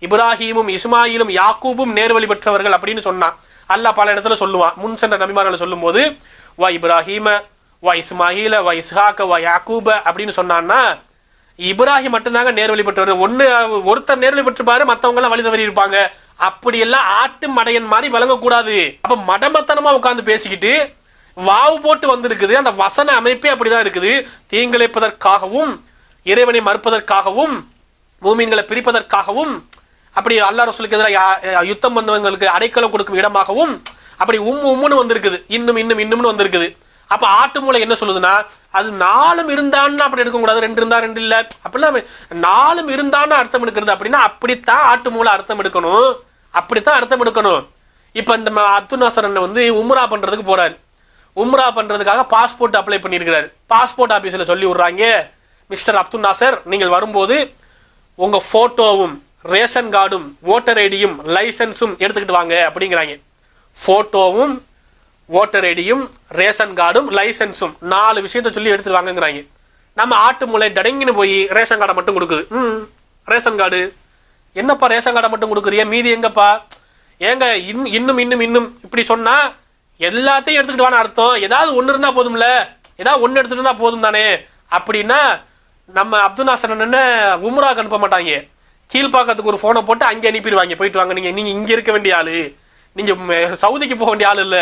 இப்ராஹீமும் இஸ்மாயிலும் யாக்கூபும் நேர்வழி பெற்றவர்கள் அப்படின்னு சொன்னான். அல்லாஹ் பல இடத்துல சொல்லுவான். முன் சென்ற நபிமார்களை சொல்லும் போது வா இப்ராஹீம வா இஸ்மாயில வா இஸ்ஹாக்க வா யாக்கூப அப்படின்னு சொன்னான்னா இப்ராஹிம் மட்டும்தாங்க நேர்வழி பெற்றவர். ஒருத்தர் நேர்வழி பெற்றுப்பாரு, மற்றவங்க எல்லாம் வழி தவறி இருப்பாங்க. அப்படி எல்லாம் ஆட்டு மடையன் மாதிரி வழங்கக்கூடாது. அப்ப மடமத்தனமா உட்கார்ந்து பேசிக்கிட்டு வாவு போட்டு வந்திருக்குது. அந்த வசன அமைப்பே அப்படிதான் இருக்குது. தீங்கிழைப்பதற்காகவும் இறைவனை மறுப்பதற்காகவும் மூமின்களை பிரிப்பதற்காகவும் அப்படி அல்லாஹ் ரசூலுக்கு எதிராக யுத்தம் வந்தவங்களுக்கு அடைக்கலம் கொடுக்கும் இடமாகவும் அப்படி உம்முன்னு வந்திருக்குது. இன்னும்னு வந்திருக்குது. அப்ப ஆட்டு மூளை என்ன சொல்லுதுன்னா அது 4 இருந்தான்னு அப்படி எடுக்கக்கூடாது. 2 இருந்தா 2 இல்ல அப்படிலாம் 4 இருந்தான்னு அர்த்தம் எடுக்கிறது. அப்படின்னா அப்படித்தான் ஆட்டு மூளை அர்த்தம் எடுக்கணும். அப்படித்தான் அர்த்தம் எடுக்கணும். இப்ப இந்த அப்துல் நாசர் அண்ணன் வந்து உம்ரா பண்றதுக்கு போறாரு. உம்ரா பண்றதுக்காக பாஸ்போர்ட் அப்ளை பண்ணியிருக்கிறாரு. பாஸ்போர்ட் ஆபீஸ்ல சொல்லி விடுறாங்க, மிஸ்டர் அப்துல் நாசர் நீங்கள் வரும்போது உங்க போட்டோவும் ரேஷன் கார்டும் ஓட்டர் ஐடியும் லைசன்ஸும் எடுத்துக்கிட்டு வாங்க அப்படிங்கிறாங்க. போட்டோவும் ஓட்டர் ஐடியும் ரேஷன் கார்டும் லைசன்ஸும் 4 விஷயத்த சொல்லி எடுத்துட்டு வாங்கங்கிறாங்க. நம்ம ஆட்டு மூளை டடங்கின்னு போய் ரேஷன் கார்டை மட்டும் கொடுக்குது. ரேஷன் கார்டு என்னப்பா ரேஷன் கார்டை மட்டும் கொடுக்குறிய, மீதி எங்கப்பா? ஏங்க இன்னும் இப்படி சொன்னா எல்லாத்தையும் எடுத்துக்கிட்டு வான்னு அர்த்தம். ஏதாவது ஒன்று இருந்தா போதும்ல, ஏதாவது ஒன்று எடுத்துட்டு இருந்தா போதும் தானே. அப்படின்னா நம்ம அப்துல் நாசர் உம்ராக்கு அனுப்ப மாட்டாங்க. கீழ்பாக்கத்துக்கு ஒரு போனை போட்டு அங்கே அனுப்பிடுவாங்க. போயிட்டு வாங்க, நீங்க இங்க இருக்க வேண்டிய ஆளு, நீங்க சவுதிக்கு போக வேண்டிய ஆளு இல்ல,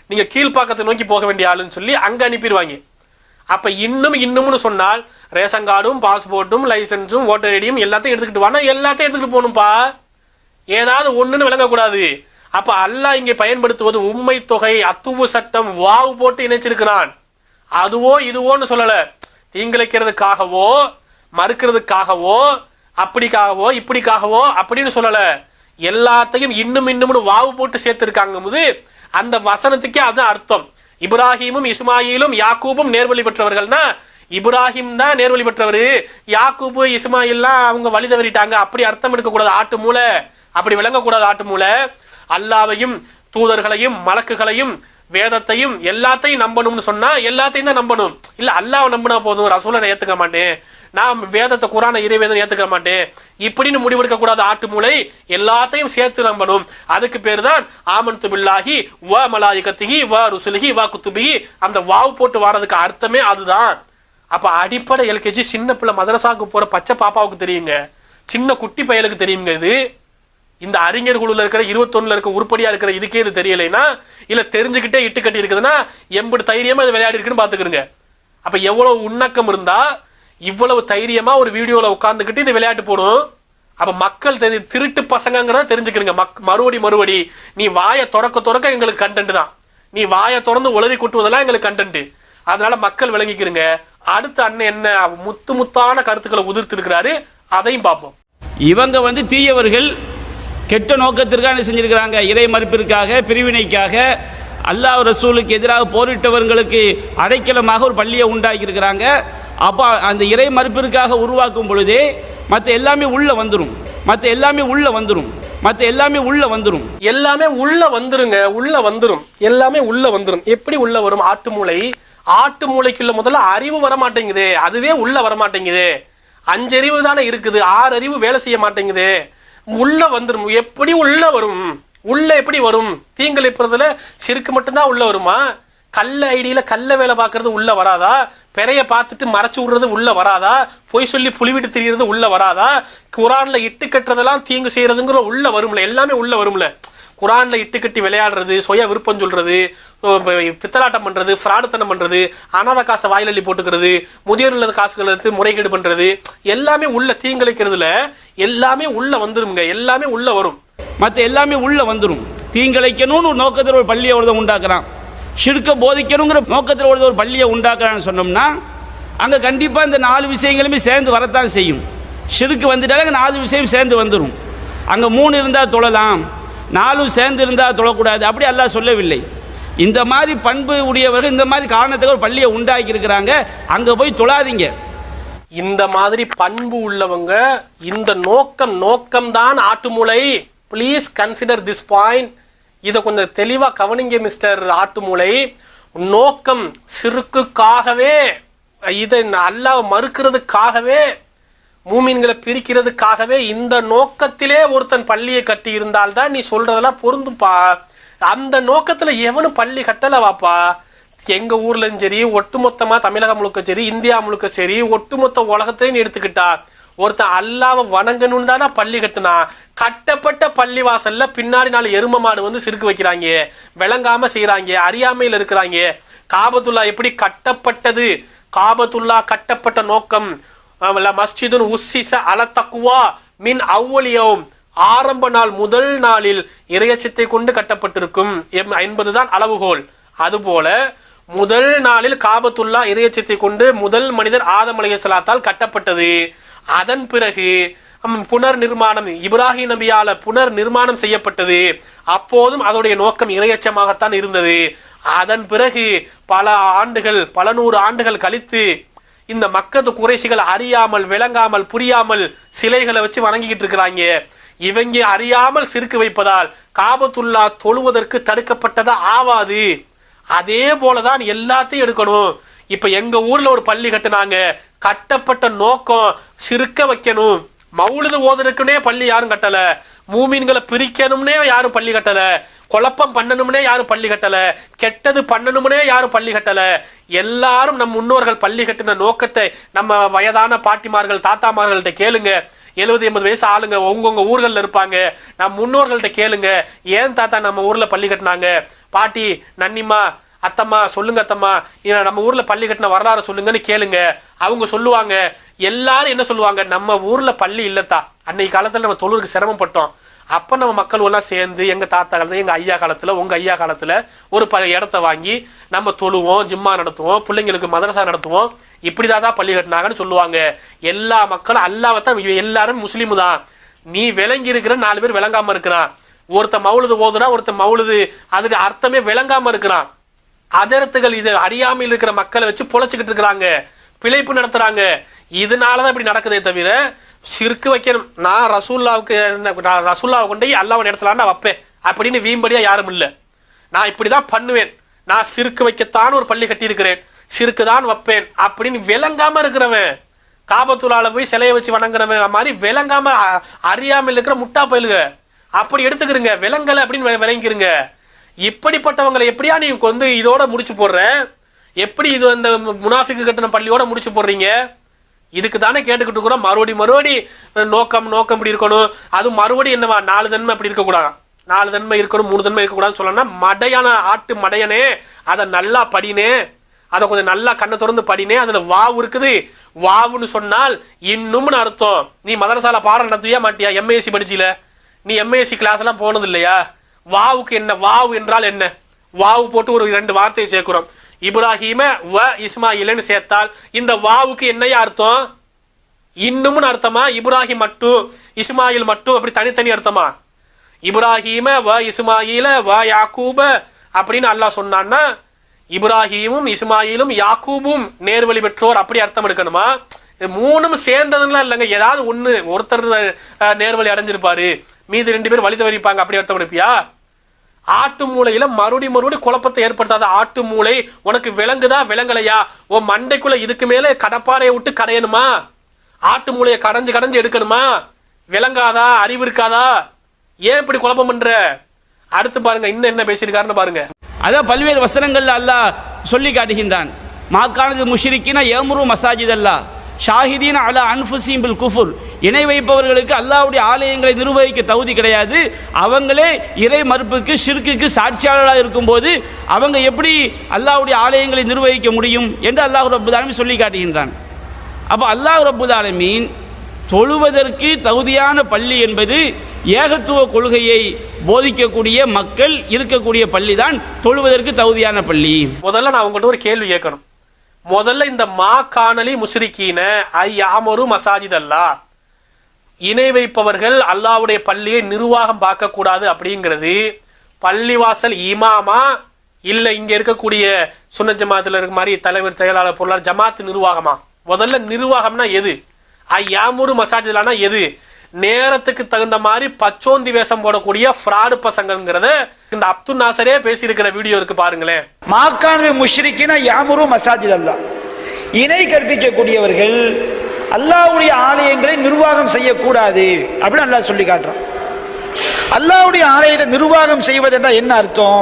நீங்க கீழ்பாக்கத்தை நோக்கி போக வேண்டிய ஆளுன்னு சொல்லி அங்க அனுப்பிடுவாங்க. அப்ப இன்னும்னு சொன்னால் ரேஷன் கார்டும் பாஸ்போர்ட்டும் லைசன்ஸும் ஓட்டர் ஐடியும் எல்லாத்தையும் எடுத்துக்கிட்டு வானா எல்லாத்தையும் எடுத்துக்கிட்டு போகணும்பா. ஏதாவது ஒண்ணுன்னு விளங்கக்கூடாது. அப்ப அல்லாஹ் இங்கே பயன்படுத்துவது உண்மை தொகை அத்துவு சட்டம் வாவு போட்டு இணைச்சிருக்கிறான். அதுவோ இதுவோன்னு சொல்லல. தீங்கிழைக்கிறதுக்காகவோ மறுக்கிறதுக்காகவோ அப்படிக்காகவோ இப்படிக்காகவோ அப்படின்னு சொல்லல. எல்லாத்தையும் இன்னும்னு வாவு போட்டு சேர்த்திருக்காங்க போது அந்த வசனத்துக்கே அதுதான் அர்த்தம். இப்ராஹீமும் இஸ்மாயிலும் யாக்கூபும் நேர்வழி பெற்றவர்கள்னா இப்ராஹிம் தான் நேர்வழி பெற்றவர், யாக்கூபு இஸ்மாயில்லாம் அவங்க வழி தவறிட்டாங்க அப்படி அர்த்தம் எடுக்கக்கூடாது. ஆட்டு மூளை அப்படி விளங்கக்கூடாது. ஆட்டு மூளை அல்லாவையும் தூதர்களையும் மலக்குகளையும் வேதத்தையும் எல்லாத்தையும் நம்பணும்னு சொன்னா எல்லாத்தையும் தான் நம்பணும். இல்ல அல்லாஹ் நம்பினா போதும், ரசூலை நான் ஏத்துக்க மாட்டேன், நான் வேதத்தை குரானை இறைவேதம் ஏத்துக்க மாட்டேன் இப்படின்னு முடிவெடுக்க கூடாது. ஆட்டு மூளை எல்லாத்தையும் சேர்த்து நம்பணும். அதுக்கு பேர் தான் ஆமன்து பில்லாஹி வ மலாயிகத்திஹி வ ருசுலிஹி வ குத்துபிஹி. அந்த வாவு போட்டு வாரதுக்கு அர்த்தமே அதுதான். அப்ப அடிப்படை எல்கேஜி சின்ன பிள்ளை மதரசாவுக்கு போற பச்சை பாப்பாவுக்கு தெரியுங்க, சின்ன குட்டி பயலுக்கு தெரியுங்க. இது இந்த அறிஞர் குழுல இருக்கிற 21 இருக்க உருப்படியா இருக்கிற இதுக்கே இது தெரியலைன்னா இல்ல தெரிஞ்சுக்கிட்டே இட்டு கட்டி இருக்குதுன்னா எம்பது தைரியமா இது விளையாடி இருக்குன்னு பாத்துக்கிறங்க. அப்ப எவ்வளவு உண்ணக்கம் இருந்தா இவ்வளவு தைரியமா ஒரு வீடியோல உட்கார்ந்துக்கிட்டு இது விளையாட்டு போடும். அப்ப மக்கள் திருட்டு பசங்கிறத தெரிஞ்சுக்கிறங்க. மறுபடி நீ வாயை திறக்க எங்களுக்கு கண்டென்ட் தான், நீ வாயை திறந்து உளறி கொட்டுவதெல்லாம் எங்களுக்கு கண்டென்ட். அதனால மக்கள் விளங்கிக்கிறங்க. அடுத்த அண்ணன் என்ன முத்தான கருத்துக்களை உதிர்த்து இருக்கிறாரு அதையும் பார்ப்போம். இவங்க வந்து தீயவர்கள் கெட்ட நோக்கத்திற்காக என்ன செஞ்சிருக்கிறாங்க, இறை மறுப்பிற்காக பிரிவினைக்காக அல்லாஹ் ரசூலுக்கு எதிராக போரிட்டவர்களுக்கு அடைக்கலமாக ஒரு பள்ளியை உண்டாக்கி இருக்கிறாங்க. அப்போ அந்த இறை மறுப்பிற்காக உருவாக்கும் பொழுதே மற்ற எல்லாமே உள்ள வந்துடும், எல்லாமே உள்ள வந்துருங்க, எல்லாமே உள்ள வந்துரும். எப்படி உள்ள வரும்? ஆட்டு மூளைக்குள்ள முதல்ல அறிவு வர மாட்டேங்குது, அதுவே உள்ள வர மாட்டேங்குது. 5 அறிவு தானே இருக்குது, 6 அறிவு வேலை செய்ய மாட்டேங்குது. உள்ள வந்துடும். எப்படி உள்ள வரும்? உள்ள எப்படி வரும்? தீங்கிழைப்பதுல சிறுக்கு மட்டும்தான் உள்ள வருமா? கள்ள ஐடியில கள்ள வேலை பார்க்கறது உள்ள வராதா? பெறைய பார்த்துட்டு மறைச்சு விடுறது உள்ள வராதா? பொய் சொல்லி புலிவிட்டு திரியறது உள்ள வராதா? குரான்ல இட்டு கட்டுறதெல்லாம் தீங்கு செய்யறதுங்கிற உள்ள வரும்ல, எல்லாமே உள்ள வரும்ல. குரான்ல இட்டு கட்டி விளையாடுறது, சுய விருப்பம் சொல்றது, பித்தலாட்டம் பண்றது, ஃப்ராடுத்தனம் பண்றது, அனாத காசை வாயிலள்ளி போட்டுக்கிறது, முதியோர் இல்லத காசுகள் எடுத்து முறைகேடு பண்றது, எல்லாமே உள்ள தீங்கிழைக்கிறதுல எல்லாமே உள்ள வந்துருங்க. எல்லாமே உள்ள வரும், மற்ற எல்லாமே உள்ள வந்துடும். தீங்கிழைக்கணும்னு ஒரு நோக்கத்தில் ஒரு பள்ளியை ஒருத்தன் உண்டாக்குறான், ஷிர்க்க போதிக்கணுங்கிற நோக்கத்தில் ஒரு பள்ளியை உண்டாக்குறான்னு சொன்னோம்னா அங்கே கண்டிப்பாக இந்த 4 விஷயங்களுமே சேர்ந்து வரத்தான் செய்யும். ஷிர்க்கு வந்துட்டாலே அங்கே 4 விஷயம் சேர்ந்து வந்துடும். அங்கே 3 இருந்தால் தொழலாம், 4 சேர்ந்து இருந்தால் தொழக்கூடாது அப்படி அல்லாஹ் சொல்லவில்லை. இந்த மாதிரி பண்பு உடையவர்கள் இந்த மாதிரி காரணத்துக்கு ஒரு பள்ளியை உண்டாக்கி இருக்கிறாங்க, அங்கே போய் தொழாதீங்க. இந்த மாதிரி பண்பு உள்ளவங்க இந்த நோக்கம்தான் ஆட்டு மூளை. Please consider this point. இதை கொஞ்சம் தெளிவா கவனிங்க மிஸ்டர் ஆட்டுமூளை. நோக்கம் சிறுக்குக்காகவே, இதை அல்லாஹ் மறுக்கிறதுக்காகவே, மூமின்களை பிரிக்கிறதுக்காகவே, இந்த நோக்கத்திலே ஒருத்தன் பள்ளியை கட்டி இருந்தால்தான் நீ சொல்றதெல்லாம் பொருந்தும்பா. அந்த நோக்கத்துல எவனும் பள்ளி கட்டல வாப்பா. எங்க ஊர்லயும் சரி, ஒட்டுமொத்தமா தமிழகம் முழுக்க சரி, இந்தியா முழுக்க சரி, ஒட்டுமொத்த உலகத்தையும் எடுத்துக்கிட்டா ஒருத்தன் அல்லாவை வணங்கணும் தானே பள்ளி கட்டுனா. கட்டப்பட்ட பள்ளி வாசல்ல பின்னாடி 4 எரும மாடு வந்து சிறுக்கு வைக்கிறாங்க, விளங்காம செய்யறாங்க, அறியாமையில் இருக்கிறாங்க. காபத்துல்லா எப்படி கட்டப்பட்டது? காபத்துல்லா கட்டப்பட்ட நோக்கம் மஸ்ஜிதுன் உஸ்ஸிஸ அல தக்வா மின் அவ்வலியவும், ஆரம்ப நாள் முதல் நாளில் இறையச்சத்தை கொண்டு கட்டப்பட்டிருக்கும் என்பதுதான் அளவுகோல். அதுபோல முதல் நாளில் காபத்துல்லா இறையச்சத்தை கொண்டு முதல் மனிதர் ஆதம் அலைஹிஸ்ஸலாத்தால் கட்டப்பட்டது. அதன் பிறகு புனர் நிர்மாணம் இப்ராஹிம் நபியால புனர் நிர்மாணம் செய்யப்பட்டது. அப்போதும் அதோடைய நோக்கம் இறையச்சமாகத்தான் இருந்தது. அதன் பிறகு பல ஆண்டுகள், பல 100 ஆண்டுகள் கழித்து இந்த மக்கத்து குறைசிகள் அறியாமல், விளங்காமல், புரியாமல் சிலைகளை வச்சு வணங்கிக்கிட்டு இருக்கிறாங்க. இவங்க அறியாமல் சிறுக்கு வைப்பதால் காபத்துல்லா தொழுவதற்கு தடுக்கப்பட்டதா ஆவாது. அதே போலதான் எல்லாத்தையும் எடுக்கணும். இப்ப எங்க ஊர்ல ஒரு பள்ளி கட்டுனாங்க, கட்டப்பட்ட நோக்கம் சிறுக்க வைக்கணும். மவுலுது ஓதுறதுக்குனே பள்ளி யாரும் கட்டல, மூமின்களை பிரிக்கணும்னே யாரும் பள்ளி கட்டல, குழப்பம் பண்ணணும்னே யாரும் பள்ளி கட்டல, கெட்டது பண்ணணும்னே யாரும் பள்ளி கட்டல. எல்லாரும் நம் முன்னோர்கள் பள்ளி கட்டின நோக்கத்தை நம்ம வயதான பாட்டிமார்கள், தாத்தாமார்கள்ட்ட கேளுங்க. 70-80 வயசு ஆளுங்க உங்க ஊர்கள்ல இருப்பாங்க. நம் முன்னோர்கள்ட்ட கேளுங்க, ஏன் தாத்தா நம்ம ஊர்ல பள்ளி கட்டினாங்க? பாட்டி, நன்னிமா, அத்தம்மா சொல்லுங்க, அத்தம்மா நம்ம ஊர்ல பள்ளி கட்டின வரலாறு சொல்லுங்கன்னு கேளுங்க. அவங்க சொல்லுவாங்க. எல்லாரும் என்ன சொல்லுவாங்க? நம்ம ஊர்ல பள்ளி இல்லத்தா, அன்னைக்கு காலத்துல நம்ம தொழுவுக்கு சிரமப்பட்டோம். அப்ப நம்ம மக்கள் எல்லாம் சேர்ந்து எங்க தாத்தா காலத்துல, எங்க ஐயா காலத்துல, உங்க ஐயா காலத்துல ஒரு இடத்த வாங்கி நம்ம தொழுவோம், ஜிம்மா நடத்துவோம், பிள்ளைங்களுக்கு மதரசா நடத்துவோம், இப்படிதான் பள்ளி கட்டினாங்கன்னு சொல்லுவாங்க. எல்லா மக்களும் அல்லாஹ்தான், எல்லாரும் முஸ்லீமு தான். நீ விளங்கி இருக்கிற 4 பேர் விளங்காம இருக்கிறான். ஒருத்த மவுலுது ஓதுனா, ஒருத்த மவுலுது அதுக்கு அர்த்தமே விளங்காம இருக்கிறான். அஜரத்துகள் இது அறியாமையில் இருக்கிற மக்களை வச்சு பொழைச்சிக்கிட்டு இருக்கிறாங்க, பிழைப்பு நடத்துறாங்க. இதனாலதான் இப்படி நடக்குதே தவிர சிறுக்கு வைக்கணும். நான் ரசூல்லாவை கொண்டு அல்லாஹ்வை இடத்துல நான் வைப்பேன் அப்படின்னு வீம்படியா யாரும் இல்லை. நான் இப்படிதான் பண்ணுவேன், நான் சிறுக்கு வைக்கத்தான் ஒரு பள்ளி கட்டி இருக்கிறேன், சிறுக்கு தான் வைப்பேன் அப்படின்னு விளங்காம இருக்கிறவன், காபத்துல்லால போய் சிலையை வச்சு வணங்குறவன் மாதிரி விளங்காம அறியாமல் இருக்கிற முட்டா பயிலுங்க அப்படி எடுத்துக்கிறீங்க. விளங்கலை அப்படின்னு விளங்கிருங்க. இப்படிப்பட்டவங்களை எப்படியா நீ வந்து இதோட முடிச்சு போடுற? எப்படி இது அந்த முனாஃபிக்கு கட்டின பள்ளியோட முடிச்சு போடுறீங்க? இதுக்கு தானே கேட்டுக்கிட்டு இருக்கிறோம். மறுபடி நோக்கம் இப்படி இருக்கணும், அது மறுபடி என்னவா 4 தன்மை அப்படி இருக்கக்கூடாது, 4 தன்மை இருக்கணும், 3 தன்மை இருக்கக்கூடாதுன்னு சொல்லணும்னா, மடையான ஆட்டு மடையனே அதை நல்லா படினே, அதை கொஞ்சம் நல்லா கண்ணை திறந்து படினே. அதுல வாவு இருக்குது. வாவுன்னு சொன்னால் இன்னும்னு அர்த்தம். நீ மதரசால பாடம் நடத்துவியா மாட்டியா? எம்ஏசி படிச்சில நீ? எம்ஏசி கிளாஸ் எல்லாம் போனது இல்லையா? வாவுக்கு என்ன? வாவு என்றால் என்ன? வாவு போட்டு ஒரு 2 வார்த்தையை சேர்க்கிறோம். இப்ராஹிம வ இஸ்மாயில்னு சேர்த்தால் இந்த வாவுக்கு என்னையா அர்த்தம்? இன்னும்னு அர்த்தமா? இப்ராஹிம் மட்டும், இஸ்மாயில் மட்டும், அப்படி தனித்தனி அர்த்தமா? இப்ராஹிம வ இஸ்மாயில வ யாக்கூப அப்படின்னு அல்லாஹ் சொன்னான்னா, இப்ராஹிமும் இஸ்மாயிலும் யாக்கூபும் நேர்வழி பெற்றோர் அப்படி அர்த்தம் எடுக்கணுமா? 3ம் சேர்ந்ததுலாம் இல்லைங்க. ஏதாவது ஒருத்தர் நேர்வழி அடைஞ்சிருப்பாரு, மீது 2 பேர் வழி தவறிப்பாங்க, அப்படி அர்த்தம் எடுப்பியா? ஆட்டு மூளையில மறுபடி குழப்பத்தை ஏற்படுத்தாத. ஆட்டு மூளை உனக்கு விளங்குதா விளங்கலையா? உன் மண்டைக்குள்ள இதுக்கு மேல கடப்பாறையை விட்டு கடையணுமா? ஆட்டு மூளையை கடைஞ்சு எடுக்கணுமா? விளங்காதா? அறிவு இருக்காதா? ஏன் இப்படி குழப்பம் பண்ற? அடுத்து பாருங்க, இன்னும் என்ன பேசியிருக்காருன்னு பாருங்க. அதான் பல்வேறு வசனங்கள்ல அல்லாஹ் சொல்லி காட்டுகின்றான். மாக்கானது முஷ்ரிக்கீன யம்ரு மசாஜிதல்லாஹ் ஷாஹிதீன் அலா அன்ஃபுஸிஹிம் பில் குஃபுர். இணை வைப்பவர்களுக்கு அல்லாஹ்வுடைய ஆலயங்களை நிர்வகிக்க தகுதி கிடையாது. அவங்களே இறை மறுப்புக்கு, ஷிர்க்குக்கு சாட்சியாளராக இருக்கும்போது அவங்க எப்படி அல்லாஹ்வுடைய ஆலயங்களை நிர்வகிக்க முடியும் என்று அல்லாஹ் ரப்புல் ஆலமீன் சொல்லி காட்டுகின்றான். அப்போ அல்லாஹ் ரப்புல் ஆலமீன் தொழுவதற்கு தகுதியான பள்ளி என்பது ஏகத்துவ கொள்கையை போதிக்கக்கூடிய மக்கள் இருக்கக்கூடிய பள்ளி தான் தொழுவதற்கு தகுதியான பள்ளி. முதல்ல நான் உங்கள்கிட்ட ஒரு கேள்வி கேட்கணும். முதல்ல இந்த மா காணலி முஷ்ரிக்கீன ஐயாமரு மசாஜித் அல்லாஹ், இணை வைப்பவர்கள் அல்லாஹ்வுடைய பள்ளியை நிர்வாகம் பார்க்கக்கூடாது அப்படிங்கிறது பள்ளிவாசல் இமாமா இல்லை இங்க இருக்கக்கூடிய சுன்னத் ஜமாத்தில் இருக்க மாதிரி தலைவர், செயலாளர், பொருளாளர், ஜமாத்து நிர்வாகமா? முதல்ல நிர்வாகம்னா எது? ஐயாமுரு மசாஜித்லானா எது? நேரத்துக்கு தகுந்த மாதிரி பச்சோந்தி வேஷம் போடக்கூடிய ஃப்ராடு பசங்கிறத இந்த அப்துல் நாசரே பேசியிருக்கிற வீடியோ இருக்கு பாருங்களேன். மாக்கான முஷ்ரிக்கின யாமுரு மசாஜித் அல்லாஹ், இணை கற்பிக்கக்கூடியவர்கள் அல்லாஹ்வுடைய ஆலயங்களை நிர்வாகம் செய்யக்கூடாது அப்படின்னு அல்லாஹ் சொல்லி காட்டுறான். அல்லாஹ்வுடைய ஆலயத்தை நிர்வாகம் செய்வது என்றால் என்ன அர்த்தம்?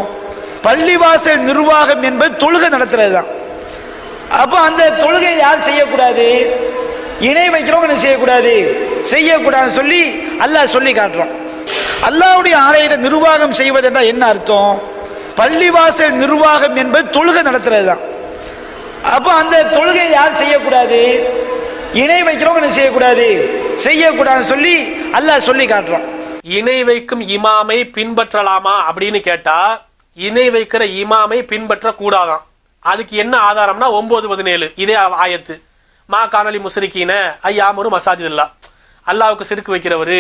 பள்ளிவாசல் நிர்வாகம் என்பது தொழுகை நடத்துறது தான். அப்போ அந்த தொழுகை யார் செய்யக்கூடாது? இணை வைக்கிறவங்க என்ன செய்யக்கூடாது? செய்யக்கூடாதுன்னு சொல்லி அல்லாஹ் சொல்லி காட்டுறான். அல்லாஹ்வுடைய ஆலயத்தை நிர்வாகம் செய்வது என்றால் என்ன அர்த்தம்? பள்ளிவாசல் நிர்வாகம் என்பது தொழுகை நடத்துறது தான். அப்போ அந்த தொழுகை யார் செய்யக்கூடாது? இணை வைக்கிறவங்க என்ன செய்யக்கூடாது? செய்யக்கூடாதுன்னு சொல்லி அல்லாஹ் சொல்லி காட்டுறான். இணை வைக்கும் இமாமை பின்பற்றலாமா அப்படின்னு கேட்டா இணை வைக்கிற இமாமை பின்பற்ற கூடாதான். அதுக்கு என்ன ஆதாரம்னா 9:17 இதே ஆயத்து. மா காணலி முஸ்ரிக்கீன ஐயாமரு மசாஜித் இல்லா, அல்லாவுக்கு சிறுக்கு வைக்கிறவரு